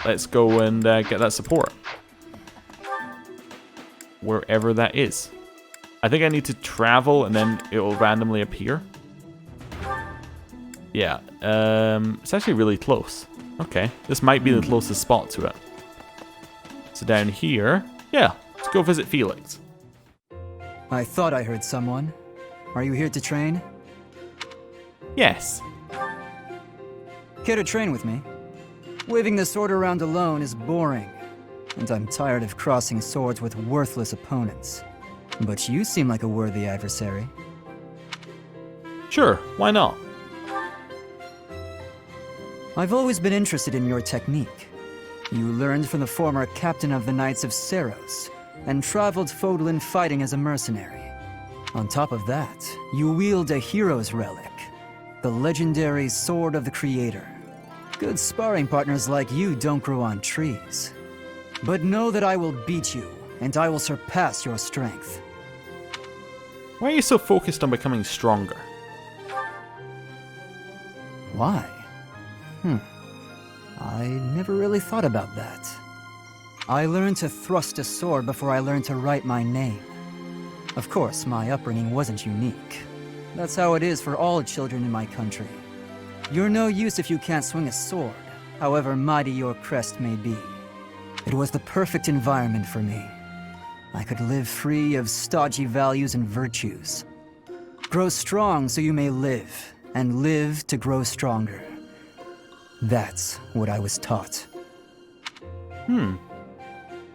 Let's go and get that support. Wherever that is. I think I need to travel and then it will randomly appear. Yeah. It's actually really close. Okay. This might be the closest spot to it. So down here. Yeah. Let's go visit Felix. I thought I heard someone. Are you here to train? Yes. Care to train with me? Waving the sword around alone is boring, and I'm tired of crossing swords with worthless opponents. But you seem like a worthy adversary. Sure, why not? I've always been interested in your technique. You learned from the former captain of the Knights of Seros, and traveled Fódlan fighting as a mercenary. On top of that, you wield a hero's relic, the legendary Sword of the Creator. Good sparring partners like you don't grow on trees. But know that I will beat you, and I will surpass your strength. Why are you so focused on becoming stronger? Why? I never really thought about that. I learned to thrust a sword before I learned to write my name. Of course, my upbringing wasn't unique. That's how it is for all children in my country. You're no use if you can't swing a sword, however mighty your crest may be. It was the perfect environment for me. I could live free of stodgy values and virtues. Grow strong so you may live, and live to grow stronger. That's what I was taught. Do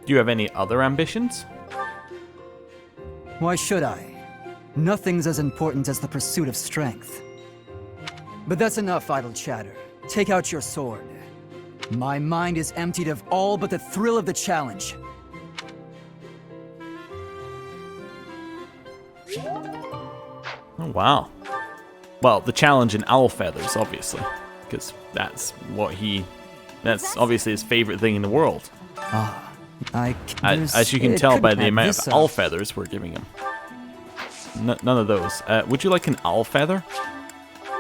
you have any other ambitions? Why should I? Nothing's as important as the pursuit of strength. But that's enough idle chatter. Take out your sword. My mind is emptied of all but the thrill of the challenge. Oh, wow. Well, the challenge in owl feathers, obviously. Because that's obviously his favorite thing in the world. As you can tell by the amount of owl feathers we're giving him. None of those. Would you like an owl feather?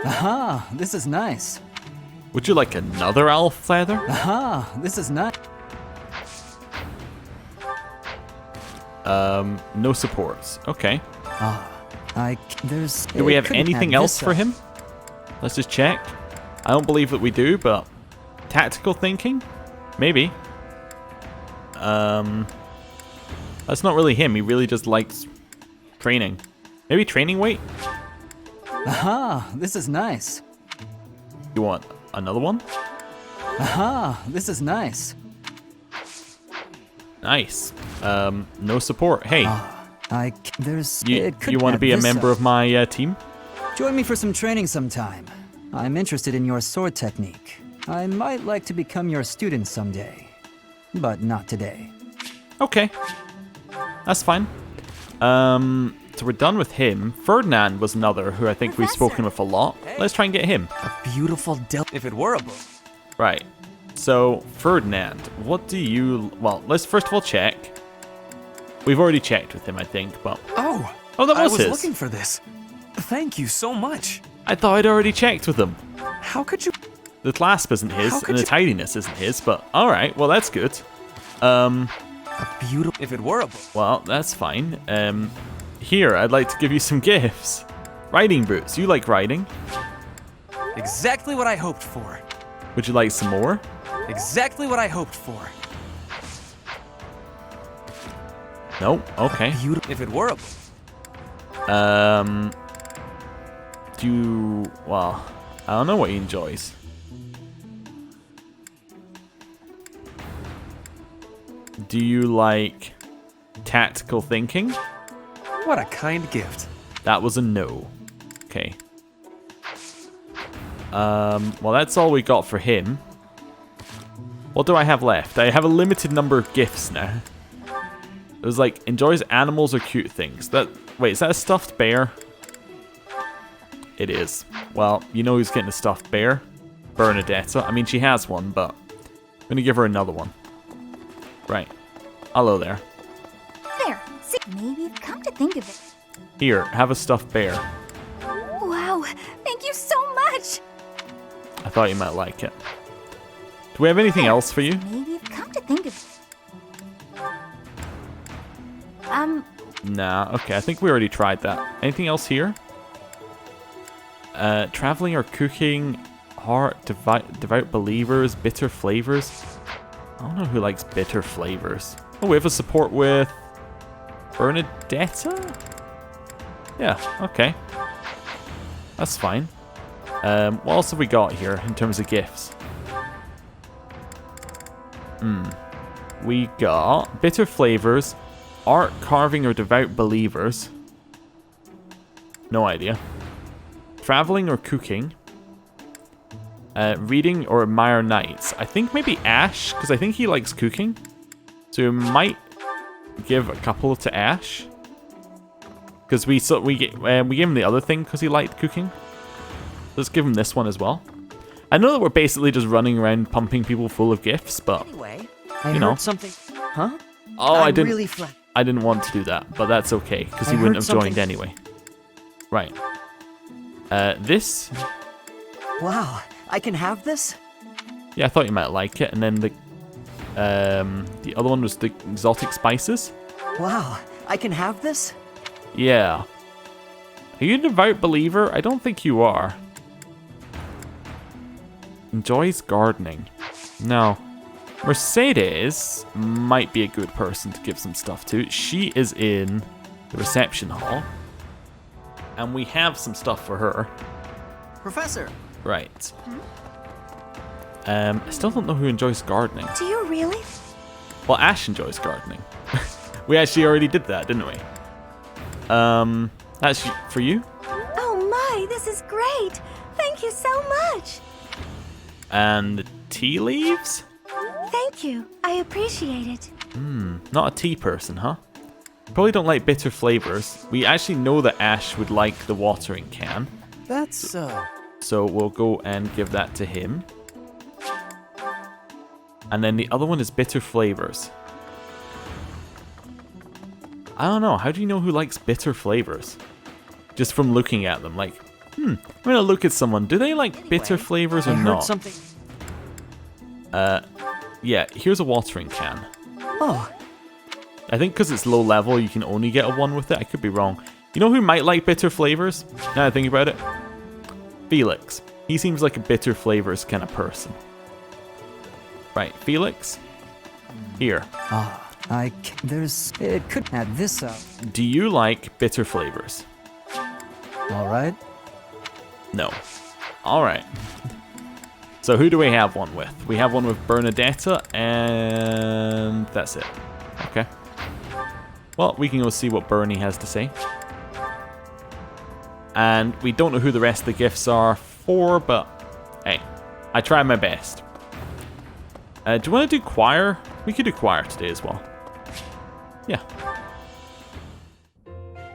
Aha, this is nice. Would you like another owl feather? Aha, this is nice. No supports. Okay. Do we have anything else for him? Let's just check. I don't believe that we do, but tactical thinking? Maybe. That's not really him. He really just likes training. Maybe training weight? Aha, this is nice. You want another one? Aha, this is nice. Nice. No support. Hey. You want to be a member of my team? Join me for some training sometime. I'm interested in your sword technique. I might like to become your student someday, but not today. Okay. That's fine. So we're done with him. Ferdinand was another who I think we've spoken with a lot. Let's try and get him. A beautiful if it were a book. Right. So, Ferdinand, what do you... Well, let's first of all check. We've already checked with him, I think, but... Oh, that was I was his. looking for this. Thank you so much. I thought I'd already checked with him. How could you... the clasp isn't his, and the tidiness isn't his, but alright, well that's good. A beautiful... If it were a... Well, that's fine. Here, I'd like to give you some gifts. Riding boots. You like riding? Exactly what I hoped for. Would you like some more? Exactly what I hoped for. No? Okay. If it were a... Do you... Well, I don't know what he enjoys. Do you like tactical thinking? What a kind gift. That was a no. Okay. Well, that's all we got for him. What do I have left? I have a limited number of gifts now. It was like, enjoys animals or cute things. Wait, is that a stuffed bear? It is. Well, you know who's getting a stuffed bear? Bernadette. I mean, she has one, but I'm going to give her another one. Right. Hello there. There. See, maybe come to think of it. Here, have a stuffed bear. Wow, thank you so much. I thought you might like it. Do we have anything else for you? Maybe come to think of it. Nah, okay, I think we already tried that. Anything else here? Traveling or cooking, heart, devout believers, bitter flavors. I don't know who likes bitter flavors. Oh, we have a support with Bernadette? Yeah, okay. That's fine. What else have we got here in terms of gifts? We got bitter flavors, art, carving, or devout believers. No idea. Traveling or cooking. Reading or admire nights. I think maybe Ash, because I think he likes cooking. So we might give a couple to Ash. Because we gave him the other thing because he liked cooking. Let's give him this one as well. I know that we're basically just running around pumping people full of gifts, but Anyway, you know. heard something. Huh? Oh, I didn't. Really I didn't want to do that, but that's okay because he I wouldn't heard have joined something. anyway. Right. This. Wow, I can have this? Yeah, I thought you might like it, and then the other one was the exotic spices. Wow, I can have this? Yeah. Are you a devout believer? I don't think you are. Enjoys gardening. No. Mercedes might be a good person to give some stuff to. She is in the reception hall. And we have some stuff for her. Professor! Right. I still don't know who enjoys gardening. Do you really? Well, Ash enjoys gardening. We actually already did that, didn't we? That's for you? Oh my, this is great. Thank you so much. And the tea leaves? Thank you. I appreciate it. Not a tea person, huh? Probably don't like bitter flavors. We actually know that Ash would like the watering can. That's so. So we'll go and give that to him. And then the other one is bitter flavors. I don't know. How do you know who likes bitter flavors? Just from looking at them. Like, I'm going to look at someone. Do they like bitter flavors or I heard not? something. Yeah, here's a watering can. Oh, I think because it's low level, you can only get a one with it. I could be wrong. You know who might like bitter flavors? Now I think about it. Felix. He seems like a bitter flavors kind of person. Right, Felix? Here. It could add this up. Do you like bitter flavors? Alright. No. Alright. So who do we have one with? We have one with Bernadette, and that's it. Okay. Well, we can go see what Bernie has to say. And we don't know who the rest of the gifts are for, but hey, I tried my best. Do you want to do choir? We could do choir today as well. Yeah.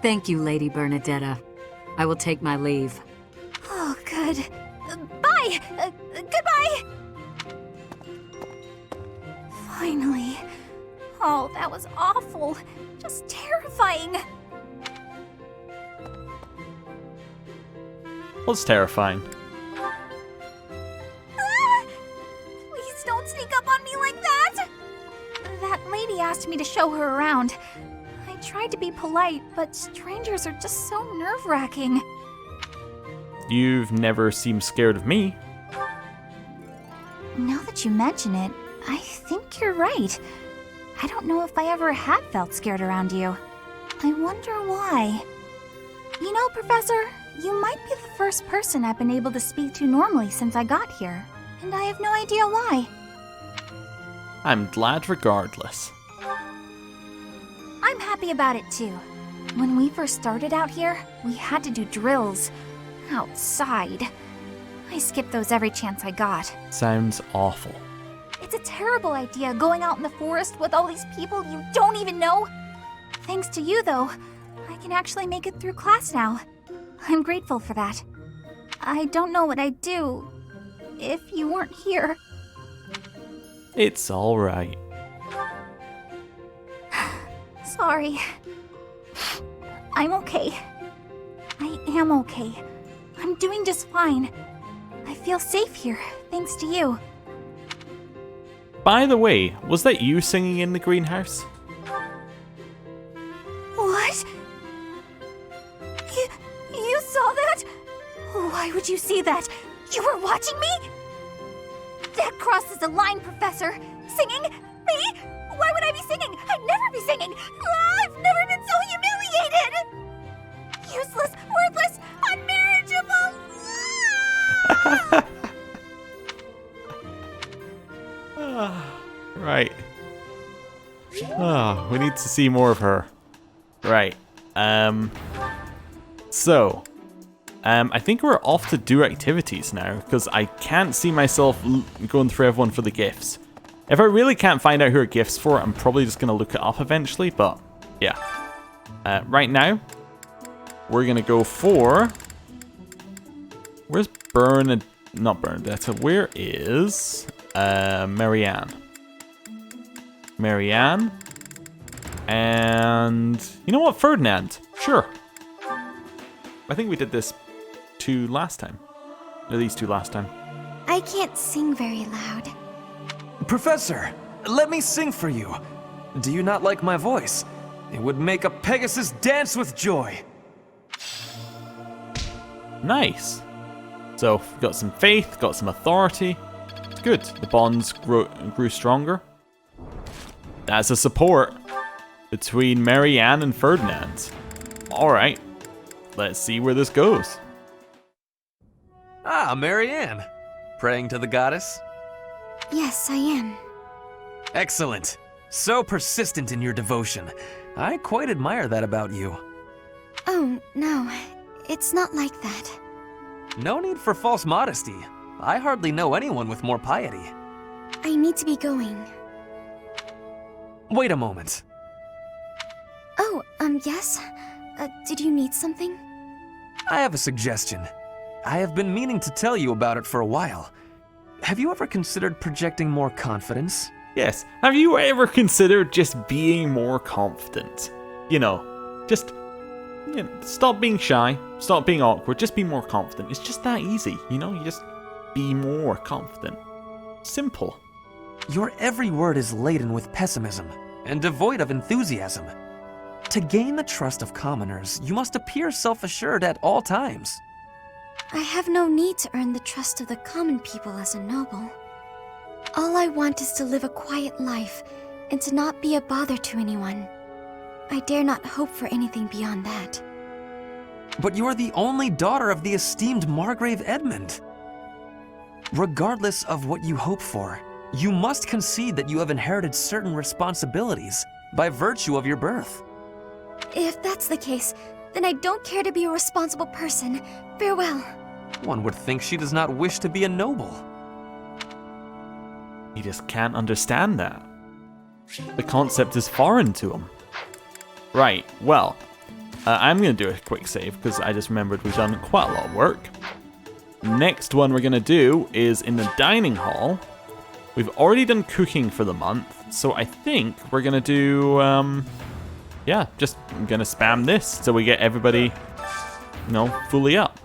Thank you, Lady Bernadette. I will take my leave. Oh, good. Bye! Goodbye! Finally. Oh, that was awful. Just terrifying. What's terrifying? Ah! asked me to show her around. I tried to be polite, but strangers are just so nerve-wracking. You've never seemed scared of me. Now that you mention it, I think you're right. I don't know if I ever have felt scared around you. I wonder why. You know, Professor, you might be the first person I've been able to speak to normally since I got here, and I have no idea why. I'm glad regardless. I'm happy about it too. When we first started out here, we had to do drills. Outside. I skipped those every chance I got. Sounds awful. It's a terrible idea going out in the forest with all these people you don't even know. Thanks to you, though, I can actually make it through class now. I'm grateful for that. I don't know what I'd do if you weren't here. It's alright. Sorry. I'm okay. I am okay. I'm doing just fine. I feel safe here, thanks to you. By the way, was that you singing in the greenhouse? What? You saw that? Why would you see that? You were watching me? That crosses the line, Professor. Singing? Me? Why would I be singing? I'd never be singing. I've never been so humiliated. Useless, worthless, unmarriageable. Right. Oh, we need to see more of her. Right. So, I think we're off to do activities now, because I can't see myself going through everyone for the gifts. If I really can't find out who are gifts for, I'm probably just going to look it up eventually, but yeah. Right now, we're going to go for... Where's Bernadette? Not Bernadette. Where is Marianne? Marianne. And you know what? Ferdinand. Sure. I think we did this last time. Or these two last time. I can't sing very loud. Professor, let me sing for you. Do you not like my voice? It would make a Pegasus dance with joy. Nice. So, got some faith, got some authority. It's good. The bonds grew stronger. That's a support between Marianne and Ferdinand. Alright. Let's see where this goes. Ah, Marianne. Praying to the goddess? Yes, I am. Excellent. So persistent in your devotion. I quite admire that about you. Oh, no. It's not like that. No need for false modesty. I hardly know anyone with more piety. I need to be going. Wait a moment. Oh, yes? Did you need something? I have a suggestion. I have been meaning to tell you about it for a while. Have you ever considered projecting more confidence? Yes. Have you ever considered just being more confident? You know, just stop being shy, stop being awkward, just be more confident. It's just that easy, you know? You just be more confident. Simple. Your every word is laden with pessimism and devoid of enthusiasm. To gain the trust of commoners, you must appear self-assured at all times. I have no need to earn the trust of the common people as a noble. All I want is to live a quiet life and to not be a bother to anyone. I dare not hope for anything beyond that. But you are the only daughter of the esteemed Margrave Edmund. Regardless of what you hope for, you must concede that you have inherited certain responsibilities by virtue of your birth. If that's the case, then I don't care to be a responsible person. Farewell. One would think she does not wish to be a noble. He just can't understand that. The concept is foreign to him. Right, well, I'm going to do a quick save because I just remembered we've done quite a lot of work. Next one we're going to do is in the dining hall. We've already done cooking for the month, so I think we're going to do, yeah, just I'm going to spam this so we get everybody, you know, fully up.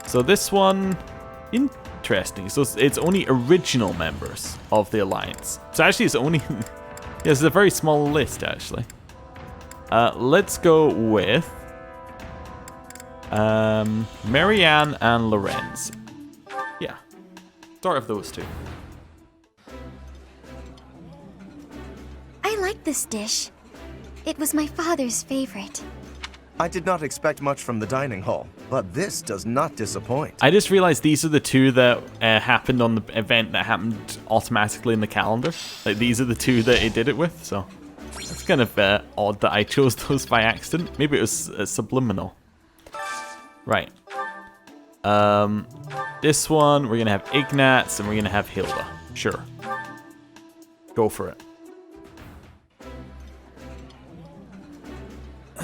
So this one, interesting. So it's only original members of the Alliance. So actually it's only Yeah, this is a very small list, actually. Let's go with Marianne and Lorenz. Yeah. Start with those two. I like this dish. It was my father's favorite. I did not expect much from the dining hall, but this does not disappoint. I just realized these are the two that happened on the event that happened automatically in the calendar. Like, these are the two that it did it with, so it's kind of odd that I chose those by accident. Maybe it was subliminal. Right. This one, we're going to have Ignatz, and we're going to have Hilda. Sure. Go for it.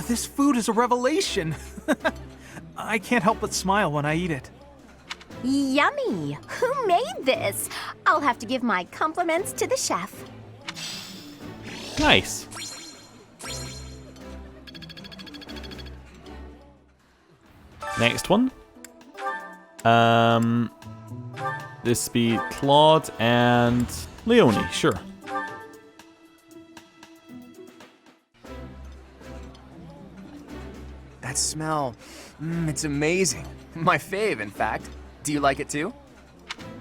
This food is a revelation. I can't help but smile when I eat it. Yummy! Who made this? I'll have to give my compliments to the chef. Nice. Next one. This be Claude and Leoni, sure. That smell, it's amazing. My fave, in fact. Do you like it too?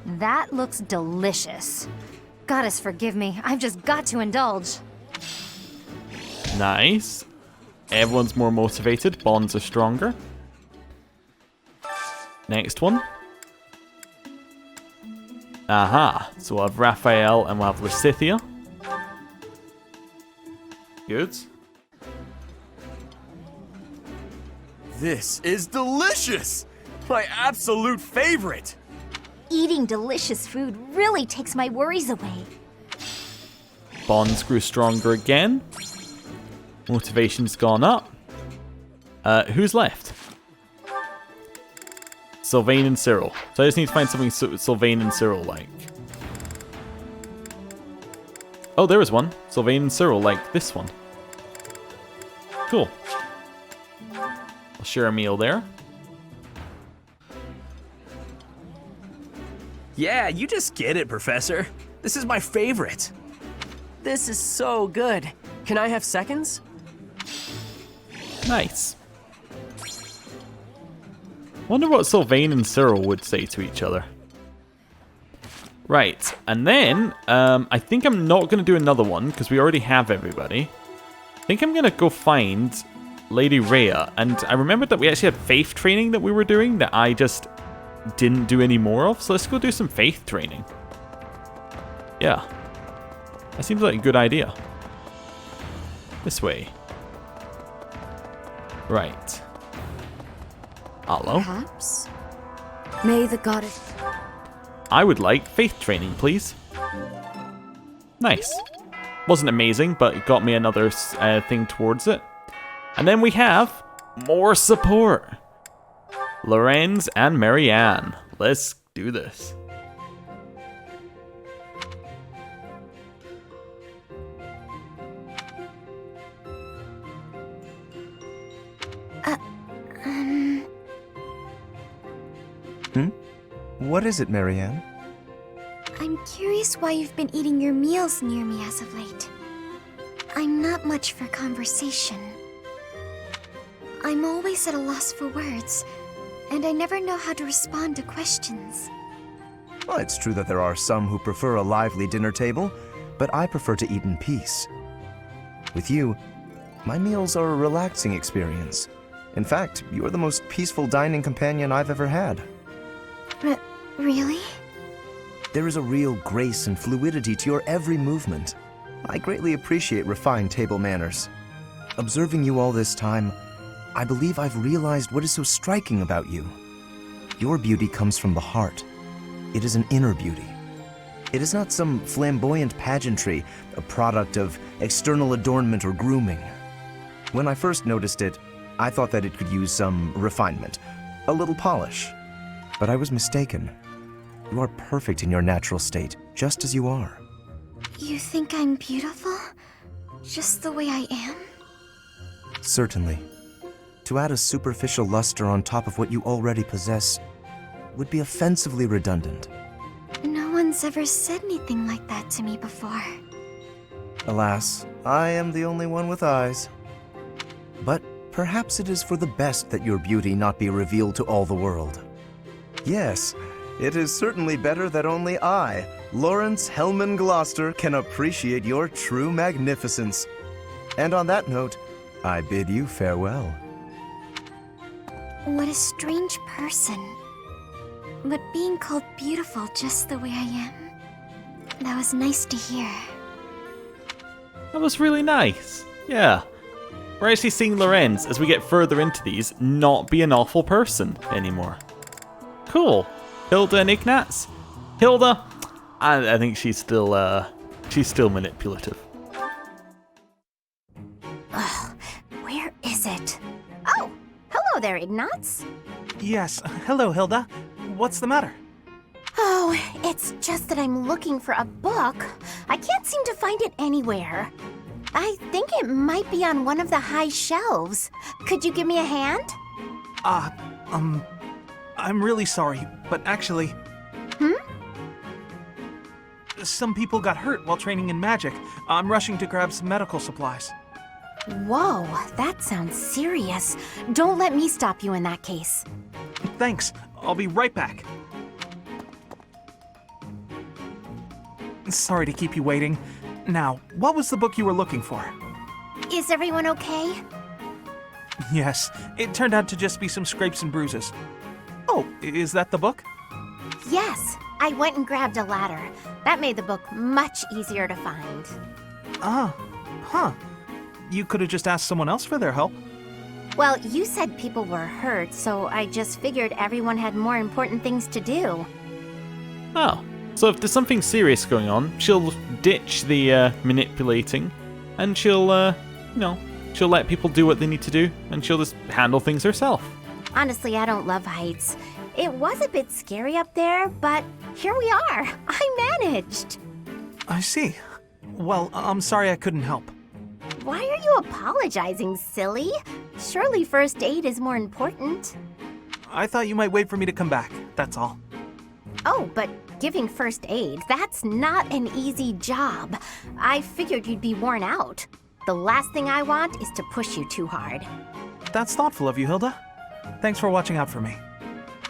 That looks delicious. Goddess forgive me, I've just got to indulge. Nice. Everyone's more motivated. Bonds are stronger. Next one. Aha. So we'll have Raphael and we'll have Lysa Thea. Good. This is delicious! My absolute favorite! Eating delicious food really takes my worries away. Bonds grew stronger again. Motivation's gone up. Who's left? Sylvain and Cyril. So I just need to find something Sylvain and Cyril like. Oh, there is one. Sylvain and Cyril like this one. Cool. I'll share a meal there. Yeah, you just get it, Professor. This is my favorite. This is so good. Can I have seconds? Nice. Wonder what Sylvain and Cyril would say to each other. Right, and then I think I'm not going to do another one because we already have everybody. I think I'm going to go find Lady Rhea, and I remembered that we actually had faith training that we were doing that I just didn't do any more of, so let's go do some faith training. Yeah, that seems like a good idea. This way. Right. Hello? Perhaps? May the goddess... I would like faith training, please. Nice. Wasn't amazing, but it got me another thing towards it. And then we have more support. Lorenz and Marianne. Let's do this. What is it, Marianne? I'm curious why you've been eating your meals near me as of late. I'm not much for conversation. I'm always at a loss for words, and I never know how to respond to questions. Well, it's true that there are some who prefer a lively dinner table, but I prefer to eat in peace. With you, my meals are a relaxing experience. In fact, you are the most peaceful dining companion I've ever had. Really? There is a real grace and fluidity to your every movement. I greatly appreciate refined table manners. Observing you all this time, I believe I've realized what is so striking about you. Your beauty comes from the heart. It is an inner beauty. It is not some flamboyant pageantry, a product of external adornment or grooming. When I first noticed it, I thought that it could use some refinement, a little polish. But I was mistaken. You are perfect in your natural state, just as you are. You think I'm beautiful? Just the way I am? Certainly. To add a superficial luster on top of what you already possess would be offensively redundant. No one's ever said anything like that to me before. Alas, I am the only one with eyes. But perhaps it is for the best that your beauty not be revealed to all the world. Yes, it is certainly better that only I, Lawrence Hellman Gloucester, can appreciate your true magnificence. And on that note, I bid you farewell. What a strange person. But being called beautiful just the way I am, that was nice to hear. That was really nice. Yeah. We're actually seeing Lorenz, as we get further into these, not be an awful person anymore. Cool. Hilda and Ignatz? Hilda? I think she's still manipulative. Ugh, where is it? Oh, hello there, Ignatz. Yes, hello, Hilda. What's the matter? Oh, it's just that I'm looking for a book. I can't seem to find it anywhere. I think it might be on one of the high shelves. Could you give me a hand? I'm really sorry, but actually... Some people got hurt while training in magic. I'm rushing to grab some medical supplies. Whoa, that sounds serious. Don't let me stop you in that case. Thanks. I'll be right back. Sorry to keep you waiting. Now, what was the book you were looking for? Is everyone okay? Yes, it turned out to just be some scrapes and bruises. Oh, is that the book? Yes, I went and grabbed a ladder. That made the book much easier to find. You could have just asked someone else for their help. Well, you said people were hurt, so I just figured everyone had more important things to do. Oh, so if there's something serious going on, she'll ditch the manipulating, and she'll, she'll let people do what they need to do, and she'll just handle things herself. Honestly, I don't love heights. It was a bit scary up there, but here we are. I managed. I see. Well, I'm sorry I couldn't help. Why are you apologizing, silly? Surely first aid is more important. I thought you might wait for me to come back, that's all. Oh, but giving first aid, that's not an easy job. I figured you'd be worn out. The last thing I want is to push you too hard. That's thoughtful of you, Hilda. Thanks for watching out for me.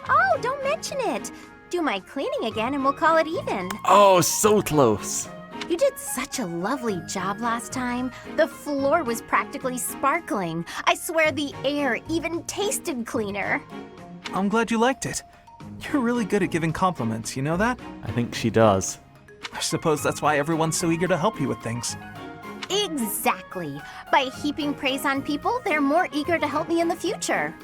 Oh, don't mention it. Do my cleaning again and we'll call it even. Oh, so close. You did such a lovely job last time. The floor was practically sparkling. I swear the air even tasted cleaner. I'm glad you liked it. You're really good at giving compliments, you know that? I think she does. I suppose that's why everyone's so eager to help you with things. Exactly. By heaping praise on people, they're more eager to help me in the future.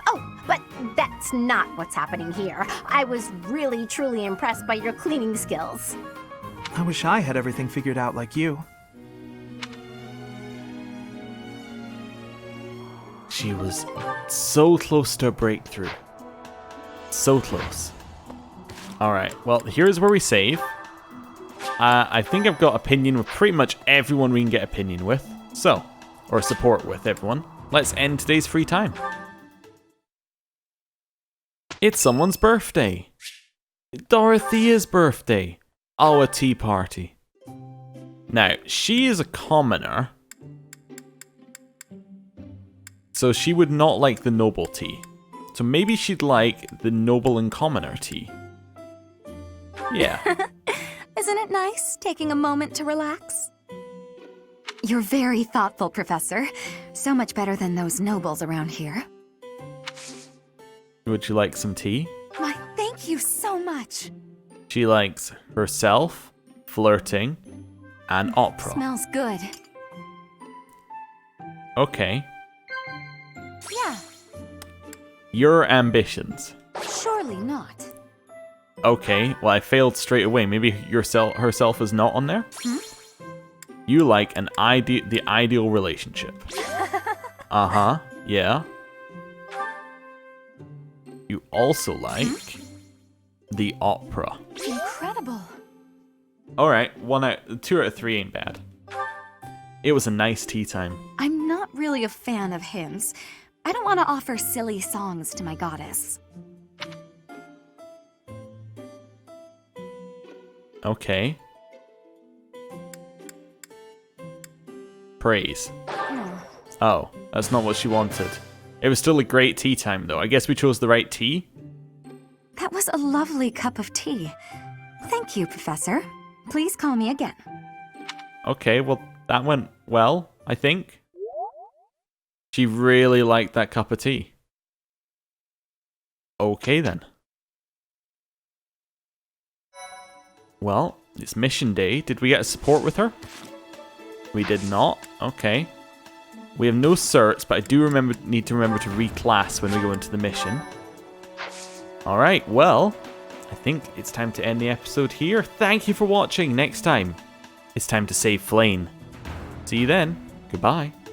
Oh, but that's not what's happening here. I was really, truly impressed by your cleaning skills. I wish I had everything figured out like you. She was so close to a breakthrough. So close. Alright, well, here's where we save. I think I've got opinion with pretty much everyone we can get opinion with. So, or support with everyone. Let's end today's free time. It's someone's birthday. Dorothea's birthday. Oh, a tea party. Now, she is a commoner. So she would not like the noble tea. So maybe she'd like the noble and commoner tea. Yeah. Isn't it nice taking a moment to relax? You're very thoughtful, Professor. So much better than those nobles around here. Would you like some tea? Why, thank you so much. She likes herself, flirting, and opera. Smells good. Okay. Yeah. Your ambitions. Surely not. Okay, well I failed straight away. Maybe herself is not on there? You like the ideal relationship. Uh-huh, yeah. You also like the opera. Incredible. Alright, 2 out of 3 ain't bad. It was a nice tea time. I'm not really a fan of hymns. I don't want to offer silly songs to my goddess. Okay. praise. Oh, that's not what she wanted. It was still a great tea time, though. I guess we chose the right tea? That was a lovely cup of tea. Thank you, Professor. Please call me again. Okay, well, that went well, I think. She really liked that cup of tea. Okay, then. Well, it's mission day. Did we get a support with her? We did not. Okay. We have no certs, but I do need to remember to reclass when we go into the mission. Alright, well, I think it's time to end the episode here. Thank you for watching. Next time, it's time to save Flayn. See you then. Goodbye.